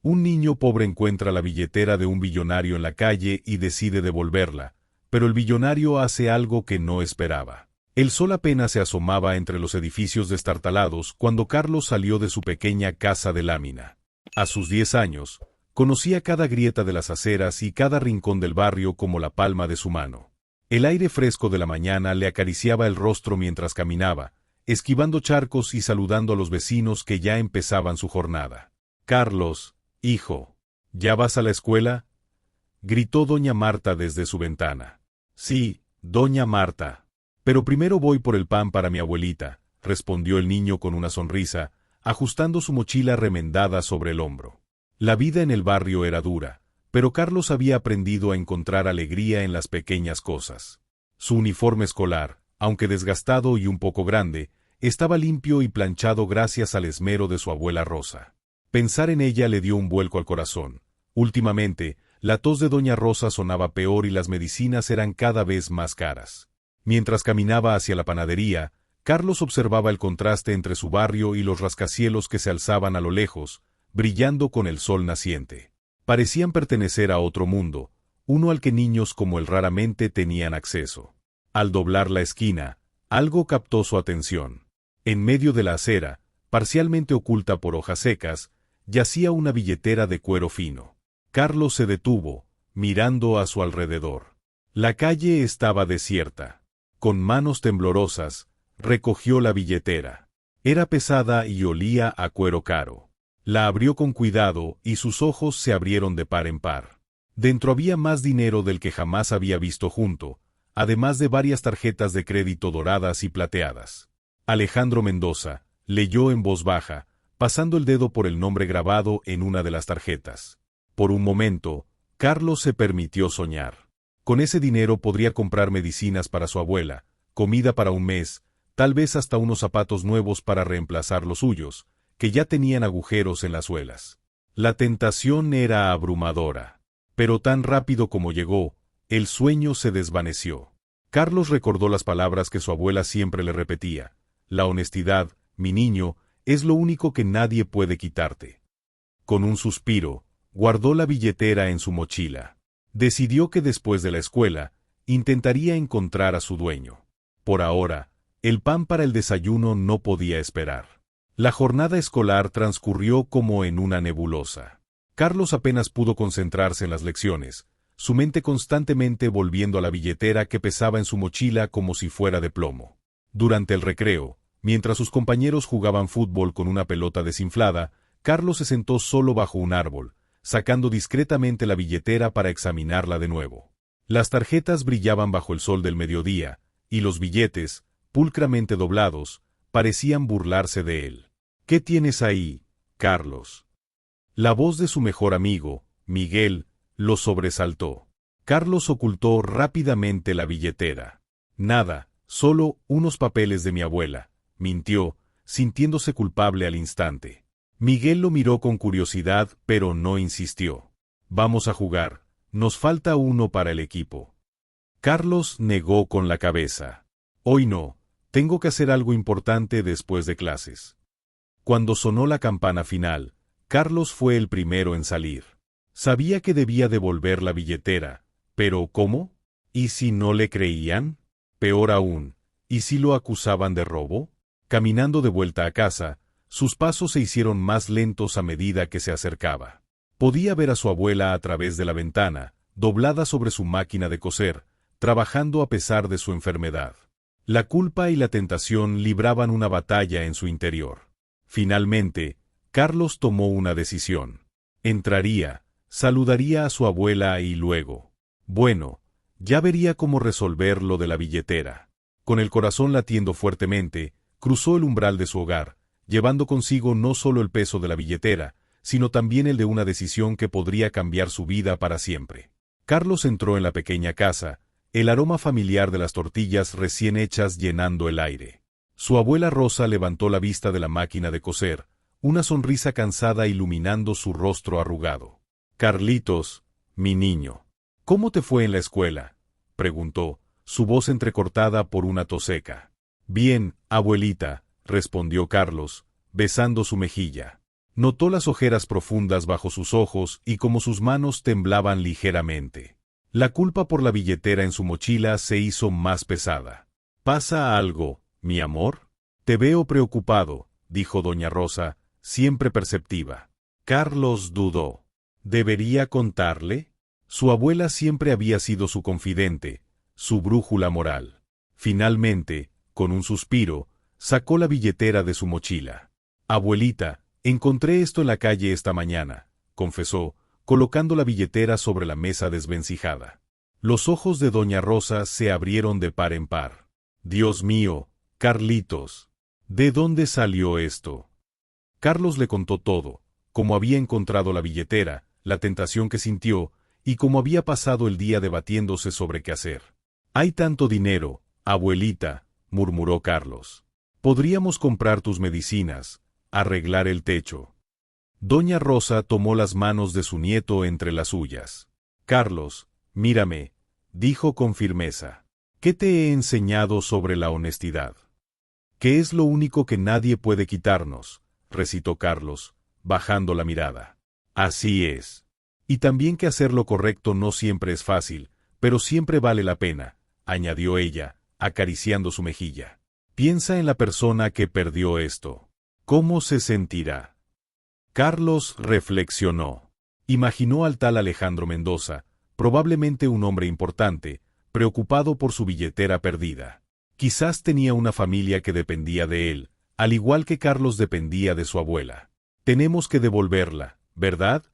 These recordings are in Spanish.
Un niño pobre encuentra la billetera de un billonario en la calle y decide devolverla, pero el billonario hace algo que no esperaba. El sol apenas se asomaba entre los edificios destartalados cuando Carlos salió de su pequeña casa de lámina. A sus 10 años, conocía cada grieta de las aceras y cada rincón del barrio como la palma de su mano. El aire fresco de la mañana le acariciaba el rostro mientras caminaba, esquivando charcos y saludando a los vecinos que ya empezaban su jornada. «Carlos, hijo, ¿ya vas a la escuela?», gritó doña Marta desde su ventana. «Sí, doña Marta. Pero primero voy por el pan para mi abuelita», respondió el niño con una sonrisa, ajustando su mochila remendada sobre el hombro. La vida en el barrio era dura, pero Carlos había aprendido a encontrar alegría en las pequeñas cosas. Su uniforme escolar, aunque desgastado y un poco grande, estaba limpio y planchado gracias al esmero de su abuela Rosa. Pensar en ella le dio un vuelco al corazón. Últimamente, la tos de doña Rosa sonaba peor y las medicinas eran cada vez más caras. Mientras caminaba hacia la panadería, Carlos observaba el contraste entre su barrio y los rascacielos que se alzaban a lo lejos, brillando con el sol naciente. Parecían pertenecer a otro mundo, uno al que niños como él raramente tenían acceso. Al doblar la esquina, algo captó su atención. En medio de la acera, parcialmente oculta por hojas secas, yacía una billetera de cuero fino. Carlos se detuvo, mirando a su alrededor. La calle estaba desierta. Con manos temblorosas, recogió la billetera. Era pesada y olía a cuero caro. La abrió con cuidado y sus ojos se abrieron de par en par. Dentro había más dinero del que jamás había visto junto, además de varias tarjetas de crédito doradas y plateadas. Alejandro Mendoza, leyó en voz baja, pasando el dedo por el nombre grabado en una de las tarjetas. Por un momento, Carlos se permitió soñar. Con ese dinero podría comprar medicinas para su abuela, comida para un mes, tal vez hasta unos zapatos nuevos para reemplazar los suyos, que ya tenían agujeros en las suelas. La tentación era abrumadora. Pero tan rápido como llegó, el sueño se desvaneció. Carlos recordó las palabras que su abuela siempre le repetía: «La honestidad, mi niño, es lo único que nadie puede quitarte». Con un suspiro, guardó la billetera en su mochila. Decidió que después de la escuela, intentaría encontrar a su dueño. Por ahora, el pan para el desayuno no podía esperar. La jornada escolar transcurrió como en una nebulosa. Carlos apenas pudo concentrarse en las lecciones, su mente constantemente volviendo a la billetera que pesaba en su mochila como si fuera de plomo. Durante el recreo, mientras sus compañeros jugaban fútbol con una pelota desinflada, Carlos se sentó solo bajo un árbol, sacando discretamente la billetera para examinarla de nuevo. Las tarjetas brillaban bajo el sol del mediodía, y los billetes, pulcramente doblados, parecían burlarse de él. «¿Qué tienes ahí, Carlos?». La voz de su mejor amigo, Miguel, lo sobresaltó. Carlos ocultó rápidamente la billetera. «Nada, solo unos papeles de mi abuela», mintió, sintiéndose culpable al instante. Miguel lo miró con curiosidad, pero no insistió. «Vamos a jugar, nos falta uno para el equipo». Carlos negó con la cabeza. «Hoy no, tengo que hacer algo importante después de clases». Cuando sonó la campana final, Carlos fue el primero en salir. Sabía que debía devolver la billetera, pero ¿cómo? ¿Y si no le creían? Peor aún, ¿y si lo acusaban de robo? Caminando de vuelta a casa, sus pasos se hicieron más lentos a medida que se acercaba. Podía ver a su abuela a través de la ventana, doblada sobre su máquina de coser, trabajando a pesar de su enfermedad. La culpa y la tentación libraban una batalla en su interior. Finalmente, Carlos tomó una decisión. Entraría, saludaría a su abuela y luego, bueno, ya vería cómo resolver lo de la billetera. Con el corazón latiendo fuertemente, cruzó el umbral de su hogar, llevando consigo no solo el peso de la billetera, sino también el de una decisión que podría cambiar su vida para siempre. Carlos entró en la pequeña casa, el aroma familiar de las tortillas recién hechas llenando el aire. Su abuela Rosa levantó la vista de la máquina de coser, una sonrisa cansada iluminando su rostro arrugado. «Carlitos, mi niño, ¿cómo te fue en la escuela?», preguntó, su voz entrecortada por una tos seca. «Bien, abuelita», respondió Carlos, besando su mejilla. Notó las ojeras profundas bajo sus ojos y como sus manos temblaban ligeramente. La culpa por la billetera en su mochila se hizo más pesada. ¿Pasa algo, mi amor? Te veo preocupado, dijo doña Rosa, siempre perceptiva. Carlos dudó. ¿Debería contarle? Su abuela siempre había sido su confidente, su brújula moral. Finalmente, con un suspiro, sacó la billetera de su mochila. Abuelita, encontré esto en la calle esta mañana, confesó, colocando la billetera sobre la mesa desvencijada. Los ojos de doña Rosa se abrieron de par en par. Dios mío, Carlitos, ¿de dónde salió esto? Carlos le contó todo, cómo había encontrado la billetera, la tentación que sintió, y cómo había pasado el día debatiéndose sobre qué hacer. Hay tanto dinero, abuelita, murmuró Carlos. Podríamos comprar tus medicinas, arreglar el techo. Doña Rosa tomó las manos de su nieto entre las suyas. Carlos, mírame, dijo con firmeza. ¿Qué te he enseñado sobre la honestidad? Que es lo único que nadie puede quitarnos, recitó Carlos, bajando la mirada. Así es. Y también que hacer lo correcto no siempre es fácil, pero siempre vale la pena, añadió ella, acariciando su mejilla. Piensa en la persona que perdió esto. ¿Cómo se sentirá? Carlos reflexionó. Imaginó al tal Alejandro Mendoza, probablemente un hombre importante, preocupado por su billetera perdida. Quizás tenía una familia que dependía de él, al igual que Carlos dependía de su abuela. Tenemos que devolverla, ¿verdad?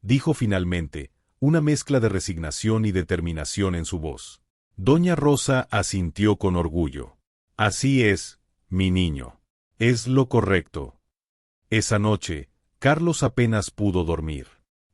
Dijo finalmente, una mezcla de resignación y determinación en su voz. Doña Rosa asintió con orgullo. Así es, mi niño. Es lo correcto. Esa noche, Carlos apenas pudo dormir.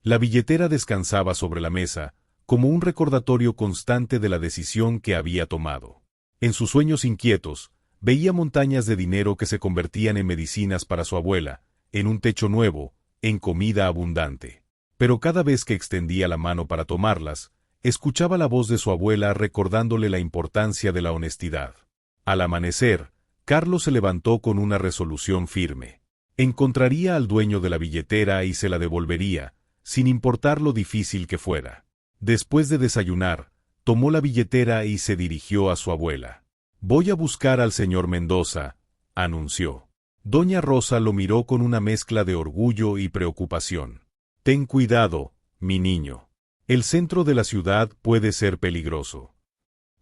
La billetera descansaba sobre la mesa, como un recordatorio constante de la decisión que había tomado. En sus sueños inquietos, veía montañas de dinero que se convertían en medicinas para su abuela, en un techo nuevo, en comida abundante. Pero cada vez que extendía la mano para tomarlas, escuchaba la voz de su abuela recordándole la importancia de la honestidad. Al amanecer, Carlos se levantó con una resolución firme. Encontraría al dueño de la billetera y se la devolvería, sin importar lo difícil que fuera. Después de desayunar, tomó la billetera y se dirigió a su abuela. «Voy a buscar al señor Mendoza», anunció. Doña Rosa lo miró con una mezcla de orgullo y preocupación. «Ten cuidado, mi niño. El centro de la ciudad puede ser peligroso».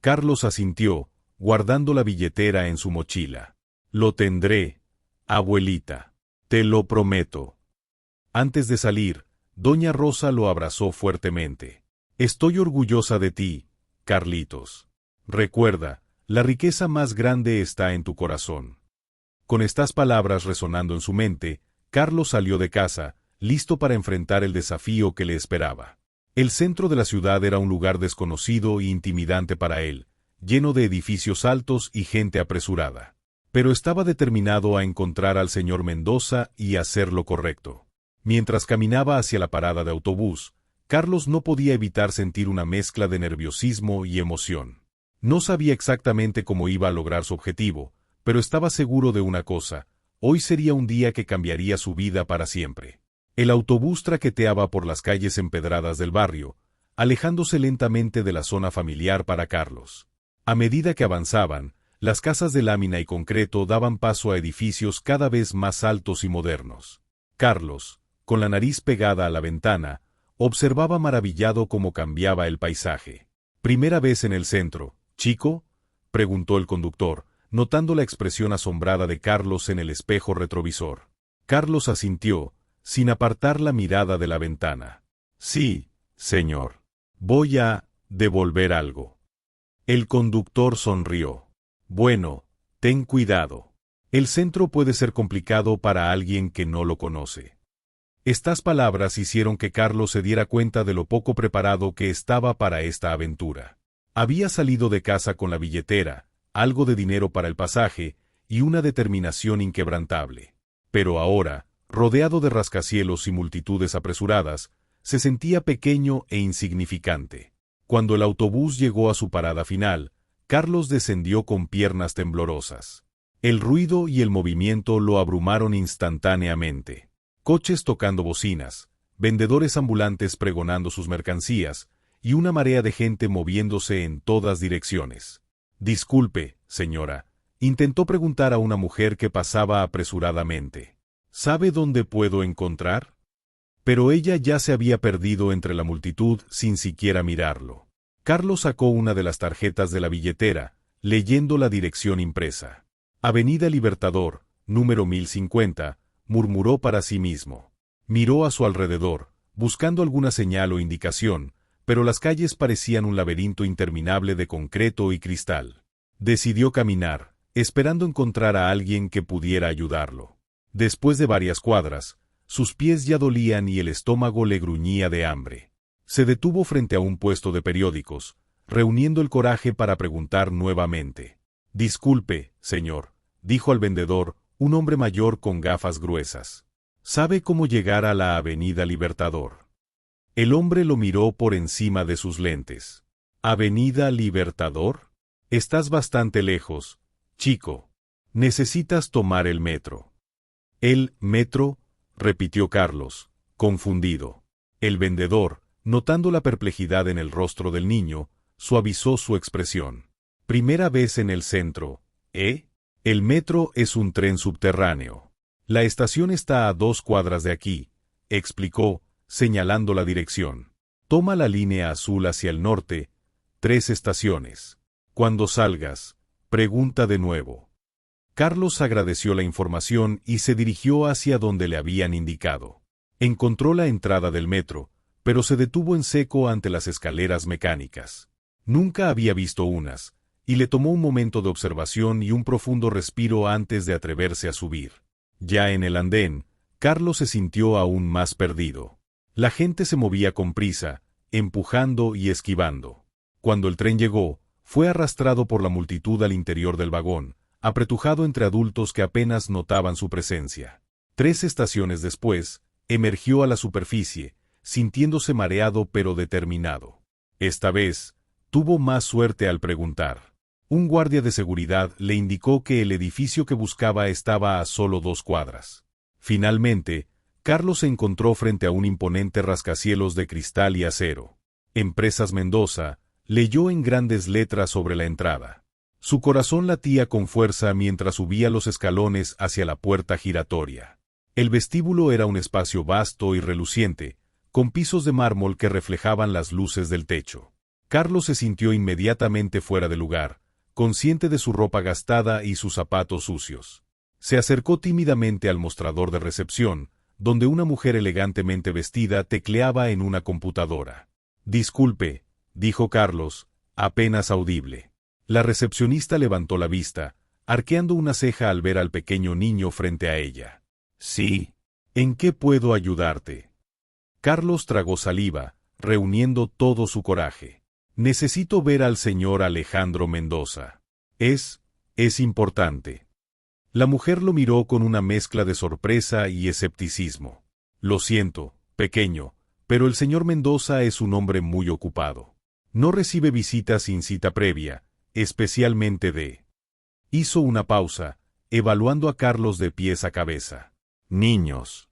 Carlos asintió, guardando la billetera en su mochila. «Lo tendré, abuelita. Te lo prometo». Antes de salir, doña Rosa lo abrazó fuertemente. «Estoy orgullosa de ti, Carlitos. Recuerda, la riqueza más grande está en tu corazón». Con estas palabras resonando en su mente, Carlos salió de casa, listo para enfrentar el desafío que le esperaba. El centro de la ciudad era un lugar desconocido e intimidante para él, lleno de edificios altos y gente apresurada. Pero estaba determinado a encontrar al señor Mendoza y hacer lo correcto. Mientras caminaba hacia la parada de autobús, Carlos no podía evitar sentir una mezcla de nerviosismo y emoción. No sabía exactamente cómo iba a lograr su objetivo, pero estaba seguro de una cosa: hoy sería un día que cambiaría su vida para siempre. El autobús traqueteaba por las calles empedradas del barrio, alejándose lentamente de la zona familiar para Carlos. A medida que avanzaban, las casas de lámina y concreto daban paso a edificios cada vez más altos y modernos. Carlos, con la nariz pegada a la ventana, observaba maravillado cómo cambiaba el paisaje. «¿Primera vez en el centro, chico?», preguntó el conductor, notando la expresión asombrada de Carlos en el espejo retrovisor. Carlos asintió, sin apartar la mirada de la ventana. «Sí, señor. Voy a devolver algo». El conductor sonrió. «Bueno, ten cuidado. El centro puede ser complicado para alguien que no lo conoce». Estas palabras hicieron que Carlos se diera cuenta de lo poco preparado que estaba para esta aventura. Había salido de casa con la billetera, algo de dinero para el pasaje y una determinación inquebrantable. Pero ahora, rodeado de rascacielos y multitudes apresuradas, se sentía pequeño e insignificante. Cuando el autobús llegó a su parada final, Carlos descendió con piernas temblorosas. El ruido y el movimiento lo abrumaron instantáneamente. coches tocando bocinas, vendedores ambulantes pregonando sus mercancías, y una marea de gente moviéndose en todas direcciones. «Disculpe, señora», intentó preguntar a una mujer que pasaba apresuradamente. «¿Sabe dónde puedo encontrar?». Pero ella ya se había perdido entre la multitud sin siquiera mirarlo. Carlos sacó una de las tarjetas de la billetera, leyendo la dirección impresa. «Avenida Libertador, número 1050», murmuró para sí mismo. Miró a su alrededor, buscando alguna señal o indicación, pero las calles parecían un laberinto interminable de concreto y cristal. Decidió caminar, esperando encontrar a alguien que pudiera ayudarlo. Después de varias cuadras, sus pies ya dolían y el estómago le gruñía de hambre. Se detuvo frente a un puesto de periódicos, reuniendo el coraje para preguntar nuevamente. «Disculpe, señor», dijo al vendedor, un hombre mayor con gafas gruesas. «¿Sabe cómo llegar a la Avenida Libertador?». El hombre lo miró por encima de sus lentes. «¿Avenida Libertador? Estás bastante lejos, chico. Necesitas tomar el metro». «¿El metro?», repitió Carlos, confundido. El vendedor, notando la perplejidad en el rostro del niño, suavizó su expresión. «Primera vez en el centro, ¿eh? El metro es un tren subterráneo. La estación está a 2 cuadras de aquí», explicó, señalando la dirección. «Toma la línea azul hacia el norte, 3 estaciones. Cuando salgas, pregunta de nuevo». Carlos agradeció la información y se dirigió hacia donde le habían indicado. Encontró la entrada del metro, pero se detuvo en seco ante las escaleras mecánicas. Nunca había visto unas, y le tomó un momento de observación y un profundo respiro antes de atreverse a subir. Ya en el andén, Carlos se sintió aún más perdido. La gente se movía con prisa, empujando y esquivando. Cuando el tren llegó, fue arrastrado por la multitud al interior del vagón, apretujado entre adultos que apenas notaban su presencia. 3 estaciones después, emergió a la superficie, sintiéndose mareado pero determinado. Esta vez, tuvo más suerte al preguntar. Un guardia de seguridad le indicó que el edificio que buscaba estaba a solo 2 cuadras. Finalmente, Carlos se encontró frente a un imponente rascacielos de cristal y acero. «Empresas Mendoza», leyó en grandes letras sobre la entrada. Su corazón latía con fuerza mientras subía los escalones hacia la puerta giratoria. El vestíbulo era un espacio vasto y reluciente, con pisos de mármol que reflejaban las luces del techo. Carlos se sintió inmediatamente fuera de lugar, consciente de su ropa gastada y sus zapatos sucios. Se acercó tímidamente al mostrador de recepción, donde una mujer elegantemente vestida tecleaba en una computadora. «Disculpe», dijo Carlos, apenas audible. La recepcionista levantó la vista, arqueando una ceja al ver al pequeño niño frente a ella. «Sí. ¿En qué puedo ayudarte?». Carlos tragó saliva, reuniendo todo su coraje. «Necesito ver al señor Alejandro Mendoza. Es importante». La mujer lo miró con una mezcla de sorpresa y escepticismo. «Lo siento, pequeño, pero el señor Mendoza es un hombre muy ocupado. No recibe visitas sin cita previa, especialmente de». Hizo una pausa, evaluando a Carlos de pies a cabeza. «Niños».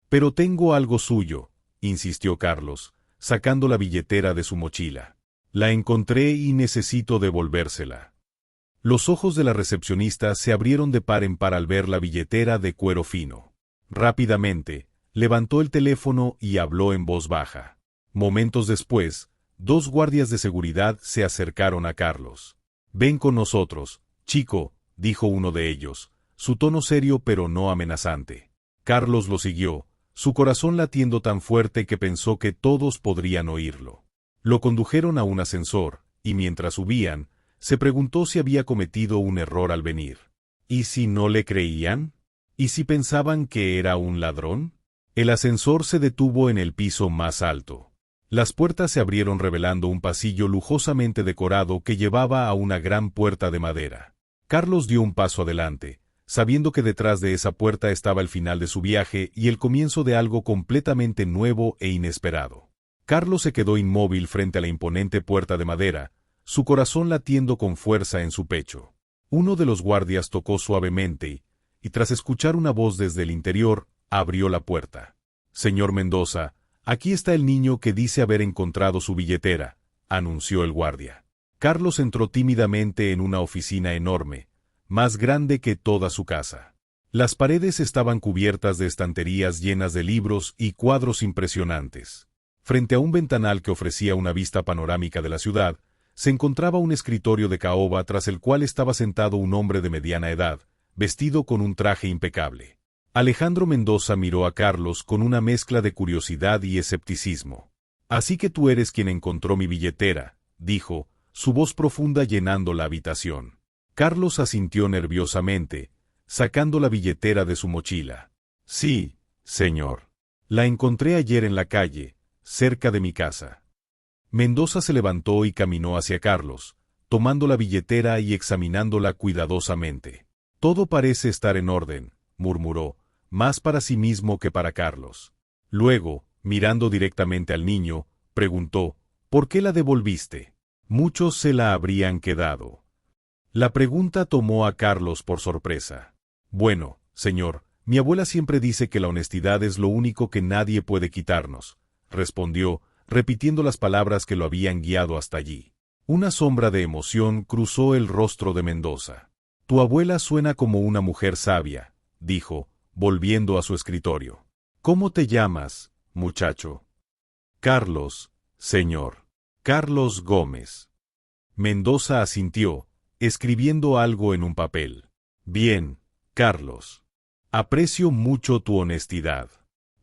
«Pero tengo algo suyo», insistió Carlos, sacando la billetera de su mochila. «La encontré y necesito devolvérsela». Los ojos de la recepcionista se abrieron de par en par al ver la billetera de cuero fino. Rápidamente, levantó el teléfono y habló en voz baja. Momentos después, 2 guardias de seguridad se acercaron a Carlos. «Ven con nosotros, chico», dijo uno de ellos, su tono serio pero no amenazante. Carlos lo siguió, su corazón latiendo tan fuerte que pensó que todos podrían oírlo. Lo condujeron a un ascensor, y mientras subían, se preguntó si había cometido un error al venir. ¿Y si no le creían? ¿Y si pensaban que era un ladrón? El ascensor se detuvo en el piso más alto. Las puertas se abrieron revelando un pasillo lujosamente decorado que llevaba a una gran puerta de madera. Carlos dio un paso adelante, sabiendo que detrás de esa puerta estaba el final de su viaje y el comienzo de algo completamente nuevo e inesperado. Carlos se quedó inmóvil frente a la imponente puerta de madera, su corazón latiendo con fuerza en su pecho. Uno de los guardias tocó suavemente y tras escuchar una voz desde el interior, Abrió la puerta. «Señor Mendoza, aquí está el niño que dice haber encontrado su billetera», anunció el guardia. Carlos entró tímidamente en una oficina enorme, más grande que toda su casa. Las paredes estaban cubiertas de estanterías llenas de libros y cuadros impresionantes. Frente a un ventanal que ofrecía una vista panorámica de la ciudad, se encontraba un escritorio de caoba tras el cual estaba sentado un hombre de mediana edad, vestido con un traje impecable. Alejandro Mendoza miró a Carlos con una mezcla de curiosidad y escepticismo. «Así que tú eres quien encontró mi billetera», dijo, su voz profunda llenando la habitación. Carlos asintió nerviosamente, sacando la billetera de su mochila. «Sí, señor. La encontré ayer en la calle, cerca de mi casa». Mendoza se levantó y caminó hacia Carlos, tomando la billetera y examinándola cuidadosamente. «Todo parece estar en orden», murmuró, más para sí mismo que para Carlos. Luego, mirando directamente al niño, preguntó, «¿Por qué la devolviste? Muchos se la habrían quedado». La pregunta tomó a Carlos por sorpresa. «Bueno, señor, mi abuela siempre dice que la honestidad es lo único que nadie puede quitarnos», respondió, repitiendo las palabras que lo habían guiado hasta allí. Una sombra de emoción cruzó el rostro de Mendoza. «Tu abuela suena como una mujer sabia», dijo, volviendo a su escritorio. «¿Cómo te llamas, muchacho?» «Carlos, señor. Carlos Gómez». Mendoza asintió, escribiendo algo en un papel. «Bien, Carlos. Aprecio mucho tu honestidad.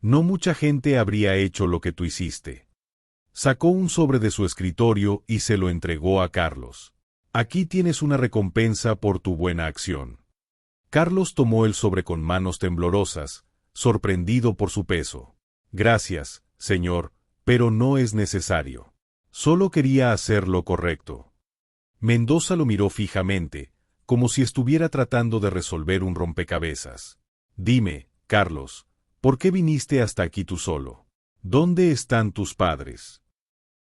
No mucha gente habría hecho lo que tú hiciste». Sacó un sobre de su escritorio y se lo entregó a Carlos. «Aquí tienes una recompensa por tu buena acción». Carlos tomó el sobre con manos temblorosas, sorprendido por su peso. «Gracias, señor, pero no es necesario. Solo quería hacer lo correcto». Mendoza lo miró fijamente, como si estuviera tratando de resolver un rompecabezas. «Dime, Carlos, ¿por qué viniste hasta aquí tú solo? ¿Dónde están tus padres?»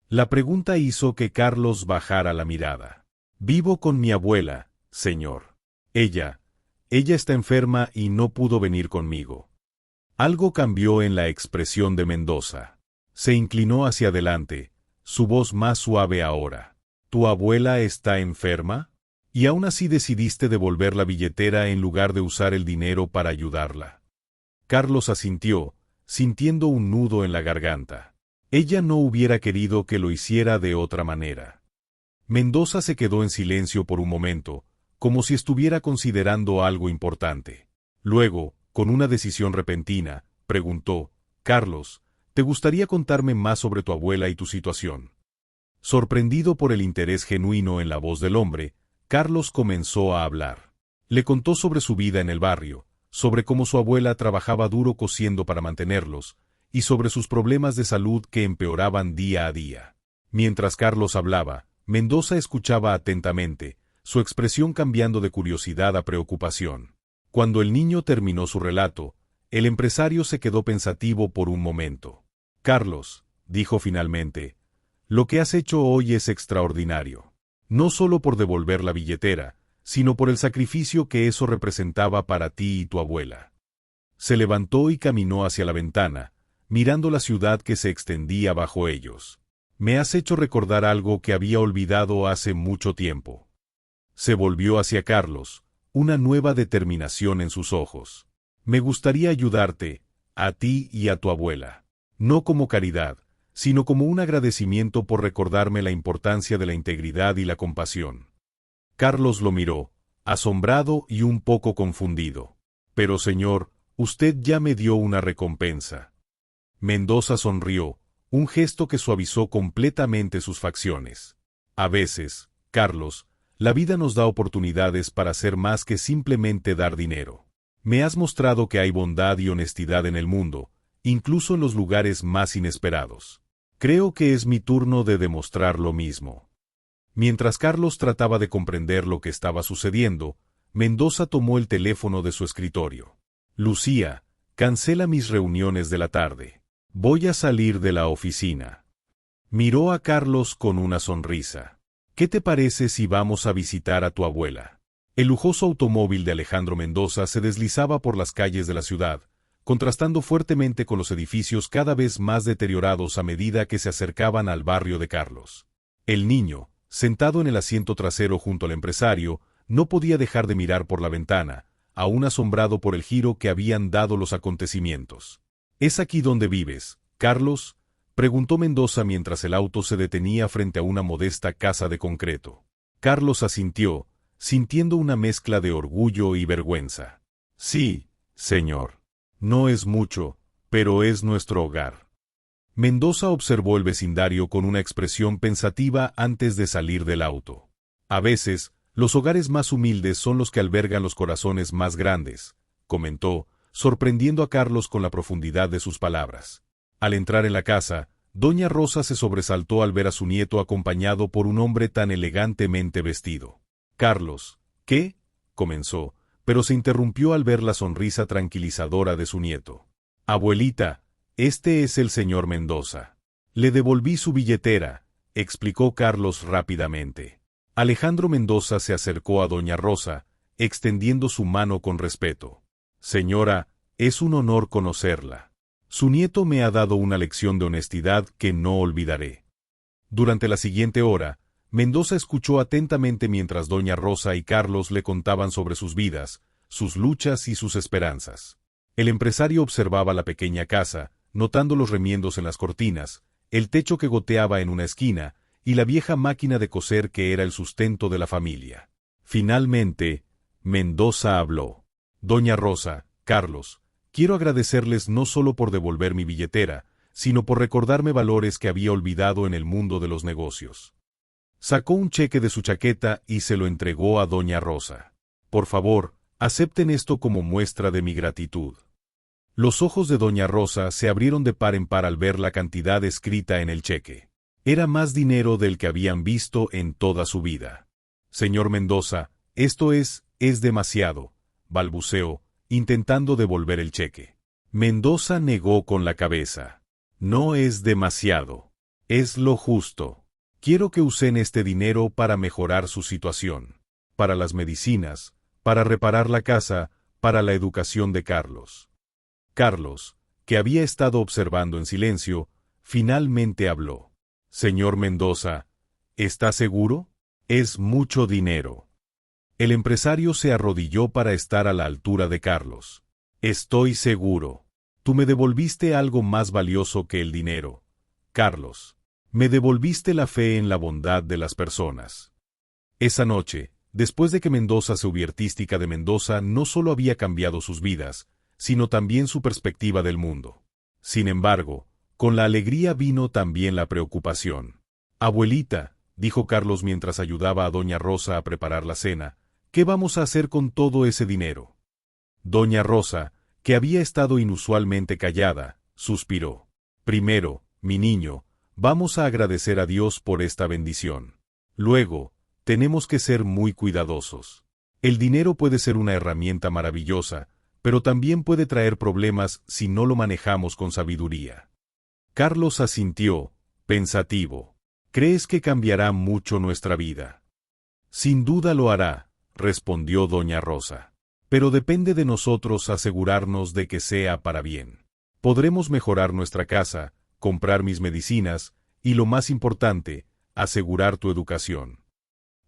La pregunta hizo que Carlos bajara la mirada. «Vivo con mi abuela, señor. Ella está enferma y no pudo venir conmigo». Algo cambió en la expresión de Mendoza. Se inclinó hacia adelante, su voz más suave ahora. «¿Tu abuela está enferma? ¿Y aún así decidiste devolver la billetera en lugar de usar el dinero para ayudarla?» Carlos asintió, sintiendo un nudo en la garganta. Ella no hubiera querido que lo hiciera de otra manera. Mendoza se quedó en silencio por un momento, como si estuviera considerando algo importante. Luego, con una decisión repentina, preguntó, «Carlos, ¿te gustaría contarme más sobre tu abuela y tu situación?» Sorprendido por el interés genuino en la voz del hombre, Carlos comenzó a hablar. Le contó sobre su vida en el barrio, sobre cómo su abuela trabajaba duro cosiendo para mantenerlos, y sobre sus problemas de salud que empeoraban día a día. Mientras Carlos hablaba, Mendoza escuchaba atentamente, su expresión cambiando de curiosidad a preocupación. Cuando el niño terminó su relato, el empresario se quedó pensativo por un momento. «Carlos», dijo finalmente, «lo que has hecho hoy es extraordinario. No solo por devolver la billetera, sino por el sacrificio que eso representaba para ti y tu abuela». Se levantó y caminó hacia la ventana, mirando la ciudad que se extendía bajo ellos. «Me has hecho recordar algo que había olvidado hace mucho tiempo». Se volvió hacia Carlos, una nueva determinación en sus ojos. «Me gustaría ayudarte, a ti y a tu abuela. No como caridad, sino como un agradecimiento por recordarme la importancia de la integridad y la compasión». Carlos lo miró, asombrado y un poco confundido. «Pero señor, usted ya me dio una recompensa». Mendoza sonrió, un gesto que suavizó completamente sus facciones. «A veces, Carlos, la vida nos da oportunidades para hacer más que simplemente dar dinero. Me has mostrado que hay bondad y honestidad en el mundo, incluso en los lugares más inesperados. Creo que es mi turno de demostrar lo mismo». Mientras Carlos trataba de comprender lo que estaba sucediendo, Mendoza tomó el teléfono de su escritorio. «Lucía, cancela mis reuniones de la tarde. Voy a salir de la oficina». Miró a Carlos con una sonrisa. «¿Qué te parece si vamos a visitar a tu abuela?» El lujoso automóvil de Alejandro Mendoza se deslizaba por las calles de la ciudad, contrastando fuertemente con los edificios cada vez más deteriorados a medida que se acercaban al barrio de Carlos. El niño, sentado en el asiento trasero junto al empresario, no podía dejar de mirar por la ventana, aún asombrado por el giro que habían dado los acontecimientos. ¿Es aquí donde vives, Carlos?, preguntó Mendoza mientras el auto se detenía frente a una modesta casa de concreto. Carlos asintió, sintiendo una mezcla de orgullo y vergüenza. Sí, señor. No es mucho, pero es nuestro hogar. Mendoza observó el vecindario con una expresión pensativa antes de salir del auto. A veces, los hogares más humildes son los que albergan los corazones más grandes, comentó, sorprendiendo a Carlos con la profundidad de sus palabras. Al entrar en la casa, doña Rosa se sobresaltó al ver a su nieto acompañado por un hombre tan elegantemente vestido. Carlos, ¿qué?, comenzó, pero se interrumpió al ver la sonrisa tranquilizadora de su nieto. Abuelita, este es el señor Mendoza. Le devolví su billetera, explicó Carlos rápidamente. Alejandro Mendoza se acercó a doña Rosa, extendiendo su mano con respeto. Señora, es un honor conocerla. Su nieto me ha dado una lección de honestidad que no olvidaré. Durante la siguiente hora, Mendoza escuchó atentamente mientras doña Rosa y Carlos le contaban sobre sus vidas, sus luchas y sus esperanzas. El empresario observaba la pequeña casa, notando los remiendos en las cortinas, el techo que goteaba en una esquina, y la vieja máquina de coser que era el sustento de la familia. Finalmente, Mendoza habló. Doña Rosa, Carlos, quiero agradecerles no solo por devolver mi billetera, sino por recordarme valores que había olvidado en el mundo de los negocios. Sacó un cheque de su chaqueta y se lo entregó a doña Rosa. Por favor, acepten esto como muestra de mi gratitud. Los ojos de doña Rosa se abrieron de par en par al ver la cantidad escrita en el cheque. Era más dinero del que habían visto en toda su vida. Señor Mendoza, esto es demasiado, balbuceó, intentando devolver el cheque. Mendoza negó con la cabeza. No es demasiado. Es lo justo. Quiero que usen este dinero para mejorar su situación. Para las medicinas, para reparar la casa, para la educación de Carlos. Carlos, que había estado observando en silencio, finalmente habló. Señor Mendoza, ¿está seguro? Es mucho dinero. El empresario se arrodilló para estar a la altura de Carlos. Estoy seguro. Tú me devolviste algo más valioso que el dinero, Carlos. Me devolviste la fe en la bondad de las personas. Esa noche, después de que Mendoza se hubiera artística de Mendoza no solo había cambiado sus vidas, sino también su perspectiva del mundo. Sin embargo, con la alegría vino también la preocupación. Abuelita, dijo Carlos mientras ayudaba a doña Rosa a preparar la cena, ¿qué vamos a hacer con todo ese dinero? Doña Rosa, que había estado inusualmente callada, suspiró. Primero, mi niño, vamos a agradecer a Dios por esta bendición. Luego, tenemos que ser muy cuidadosos. El dinero puede ser una herramienta maravillosa, pero también puede traer problemas si no lo manejamos con sabiduría. Carlos asintió, pensativo. ¿Crees que cambiará mucho nuestra vida? Sin duda lo hará, respondió doña Rosa. Pero depende de nosotros asegurarnos de que sea para bien. Podremos mejorar nuestra casa, comprar mis medicinas, y lo más importante, asegurar tu educación.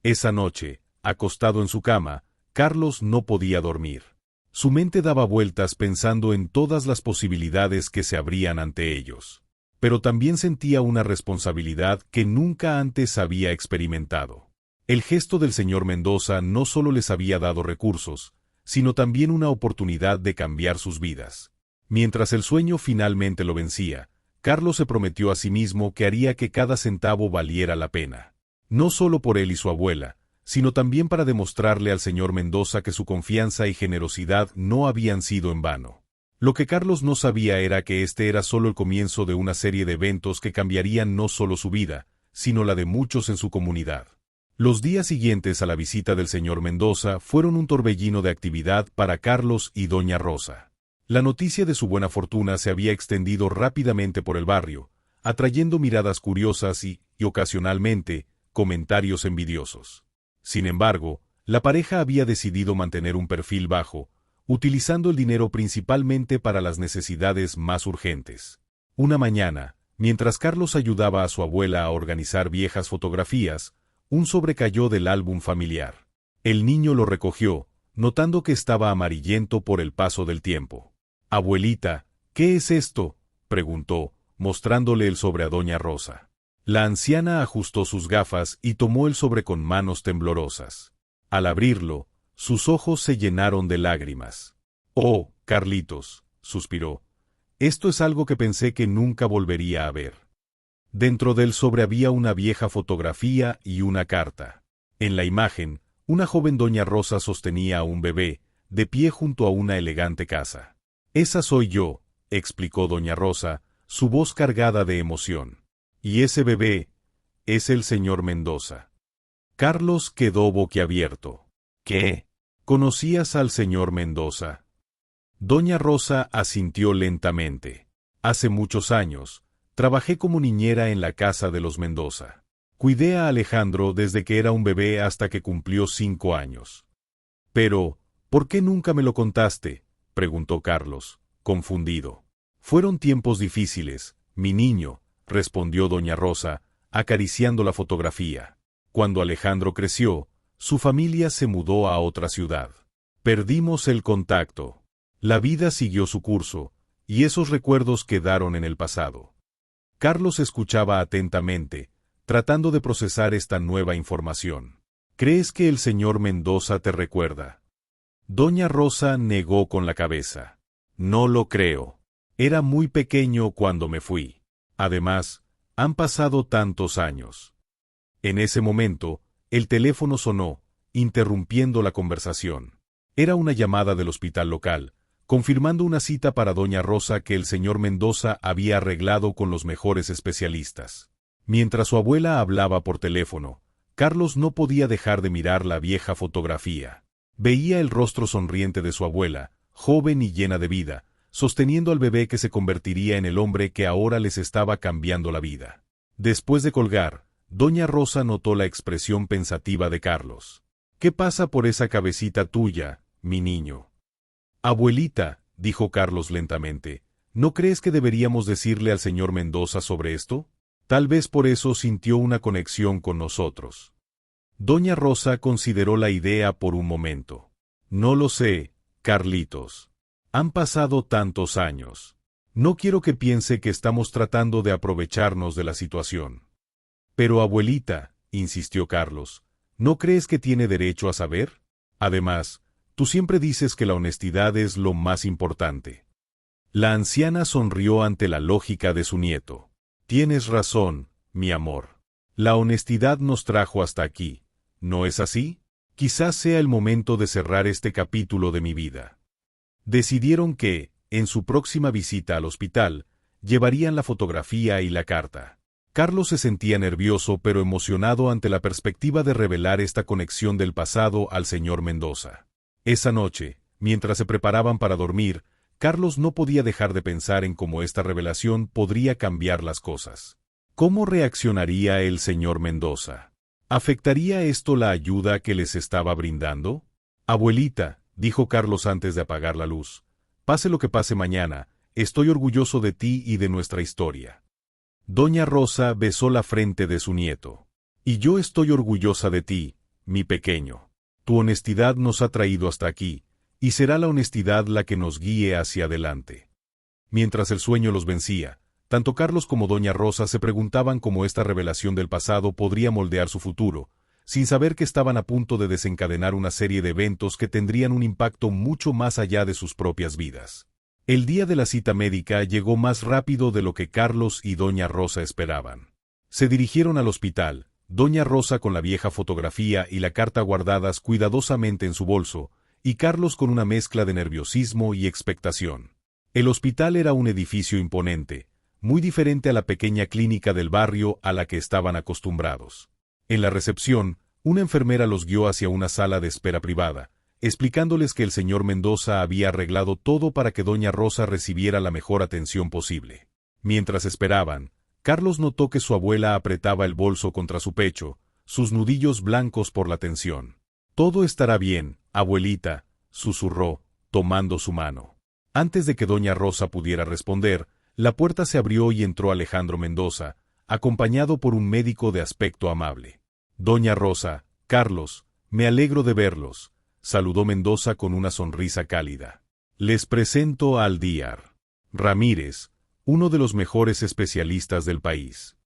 Esa noche, acostado en su cama, Carlos no podía dormir. Su mente daba vueltas pensando en todas las posibilidades que se abrían ante ellos. Pero también sentía una responsabilidad que nunca antes había experimentado. El gesto del señor Mendoza no solo les había dado recursos, sino también una oportunidad de cambiar sus vidas. Mientras el sueño finalmente lo vencía, Carlos se prometió a sí mismo que haría que cada centavo valiera la pena. No solo por él y su abuela, sino también para demostrarle al señor Mendoza que su confianza y generosidad no habían sido en vano. Lo que Carlos no sabía era que este era solo el comienzo de una serie de eventos que cambiarían no solo su vida, sino la de muchos en su comunidad. Los días siguientes a la visita del señor Mendoza fueron un torbellino de actividad para Carlos y doña Rosa. La noticia de su buena fortuna se había extendido rápidamente por el barrio, atrayendo miradas curiosas y ocasionalmente, comentarios envidiosos. Sin embargo, la pareja había decidido mantener un perfil bajo, utilizando el dinero principalmente para las necesidades más urgentes. Una mañana, mientras Carlos ayudaba a su abuela a organizar viejas fotografías, un sobre cayó del álbum familiar. El niño lo recogió, notando que estaba amarillento por el paso del tiempo. «Abuelita, ¿qué es esto?», preguntó, mostrándole el sobre a doña Rosa. La anciana ajustó sus gafas y tomó el sobre con manos temblorosas. Al abrirlo, sus ojos se llenaron de lágrimas. «Oh, Carlitos», suspiró, «esto es algo que pensé que nunca volvería a ver». Dentro del sobre había una vieja fotografía y una carta. En la imagen, una joven doña Rosa sostenía a un bebé, de pie junto a una elegante casa. «Esa soy yo», explicó doña Rosa, su voz cargada de emoción. «Y ese bebé es el señor Mendoza». Carlos quedó boquiabierto. «¿Qué? ¿Conocías al señor Mendoza?». Doña Rosa asintió lentamente. «Hace muchos años, trabajé como niñera en la casa de los Mendoza. Cuidé a Alejandro desde que era un bebé hasta que cumplió 5 años». «Pero, ¿por qué nunca me lo contaste?», preguntó Carlos, confundido. «Fueron tiempos difíciles, mi niño», respondió doña Rosa, acariciando la fotografía. «Cuando Alejandro creció, su familia se mudó a otra ciudad. Perdimos el contacto. La vida siguió su curso, y esos recuerdos quedaron en el pasado». Carlos escuchaba atentamente, tratando de procesar esta nueva información. «¿Crees que el señor Mendoza te recuerda?». Doña Rosa negó con la cabeza. «No lo creo. Era muy pequeño cuando me fui. Además, han pasado tantos años». En ese momento, el teléfono sonó, interrumpiendo la conversación. Era una llamada del hospital local, confirmando una cita para doña Rosa que el señor Mendoza había arreglado con los mejores especialistas. Mientras su abuela hablaba por teléfono, Carlos no podía dejar de mirar la vieja fotografía. Veía el rostro sonriente de su abuela, joven y llena de vida, sosteniendo al bebé que se convertiría en el hombre que ahora les estaba cambiando la vida. Después de colgar, doña Rosa notó la expresión pensativa de Carlos. «¿Qué pasa por esa cabecita tuya, mi niño?». «Abuelita», dijo Carlos lentamente, «¿no crees que deberíamos decirle al señor Mendoza sobre esto? Tal vez por eso sintió una conexión con nosotros». Doña Rosa consideró la idea por un momento. «No lo sé, Carlitos. Han pasado tantos años. No quiero que piense que estamos tratando de aprovecharnos de la situación». «Pero abuelita», insistió Carlos, «¿no crees que tiene derecho a saber? Además, tú siempre dices que la honestidad es lo más importante». La anciana sonrió ante la lógica de su nieto. «Tienes razón, mi amor. La honestidad nos trajo hasta aquí, ¿no es así? Quizás sea el momento de cerrar este capítulo de mi vida». Decidieron que, en su próxima visita al hospital, llevarían la fotografía y la carta. Carlos se sentía nervioso pero emocionado ante la perspectiva de revelar esta conexión del pasado al señor Mendoza. Esa noche, mientras se preparaban para dormir, Carlos no podía dejar de pensar en cómo esta revelación podría cambiar las cosas. ¿Cómo reaccionaría el señor Mendoza? ¿Afectaría esto la ayuda que les estaba brindando? «Abuelita», dijo Carlos antes de apagar la luz, «pase lo que pase mañana, estoy orgulloso de ti y de nuestra historia». Doña Rosa besó la frente de su nieto. «Y yo estoy orgullosa de ti, mi pequeño. Tu honestidad nos ha traído hasta aquí, y será la honestidad la que nos guíe hacia adelante». Mientras el sueño los vencía, tanto Carlos como doña Rosa se preguntaban cómo esta revelación del pasado podría moldear su futuro, sin saber que estaban a punto de desencadenar una serie de eventos que tendrían un impacto mucho más allá de sus propias vidas. El día de la cita médica llegó más rápido de lo que Carlos y doña Rosa esperaban. Se dirigieron al hospital, doña Rosa con la vieja fotografía y la carta guardadas cuidadosamente en su bolso, y Carlos con una mezcla de nerviosismo y expectación. El hospital era un edificio imponente, muy diferente a la pequeña clínica del barrio a la que estaban acostumbrados. En la recepción, una enfermera los guió hacia una sala de espera privada, explicándoles que el señor Mendoza había arreglado todo para que doña Rosa recibiera la mejor atención posible. Mientras esperaban, Carlos notó que su abuela apretaba el bolso contra su pecho, sus nudillos blancos por la tensión. «Todo estará bien, abuelita», susurró, tomando su mano. Antes de que doña Rosa pudiera responder, la puerta se abrió y entró Alejandro Mendoza, acompañado por un médico de aspecto amable. Doña Rosa, Carlos, me alegro de verlos, saludó Mendoza con una sonrisa cálida. Les presento al Dr. Ramírez, uno de los mejores especialistas del país.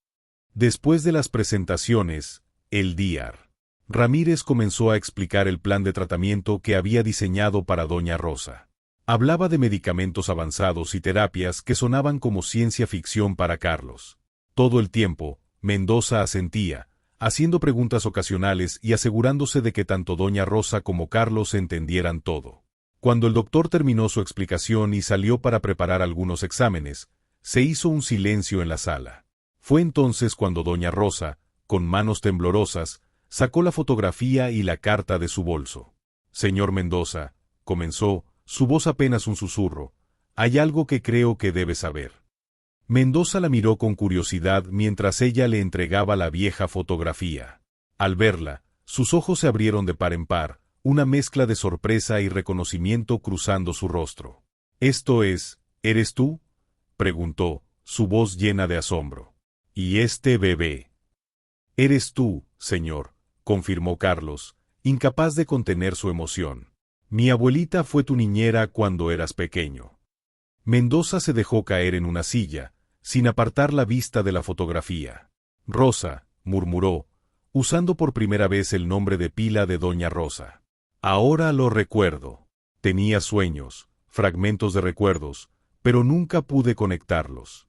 Después de las presentaciones, el Dr. Ramírez comenzó a explicar el plan de tratamiento que había diseñado para doña Rosa. Hablaba de medicamentos avanzados y terapias que sonaban como ciencia ficción para Carlos. Todo el tiempo, Mendoza asentía, haciendo preguntas ocasionales y asegurándose de que tanto doña Rosa como Carlos entendieran todo. Cuando el doctor terminó su explicación y salió para preparar algunos exámenes, se hizo un silencio en la sala. Fue entonces cuando doña Rosa, con manos temblorosas, sacó la fotografía y la carta de su bolso. Señor Mendoza, comenzó, su voz apenas un susurro, hay algo que creo que debe saber. Mendoza la miró con curiosidad mientras ella le entregaba la vieja fotografía. Al verla, sus ojos se abrieron de par en par, una mezcla de sorpresa y reconocimiento cruzando su rostro. «¿Esto es, eres tú?», preguntó, su voz llena de asombro. «¿Y este bebé?» «Eres tú, señor», confirmó Carlos, incapaz de contener su emoción. «Mi abuelita fue tu niñera cuando eras pequeño». Mendoza se dejó caer en una silla, sin apartar la vista de la fotografía. «Rosa», murmuró, usando por primera vez el nombre de pila de doña Rosa. «Ahora lo recuerdo. Tenía sueños, fragmentos de recuerdos, pero nunca pude conectarlos».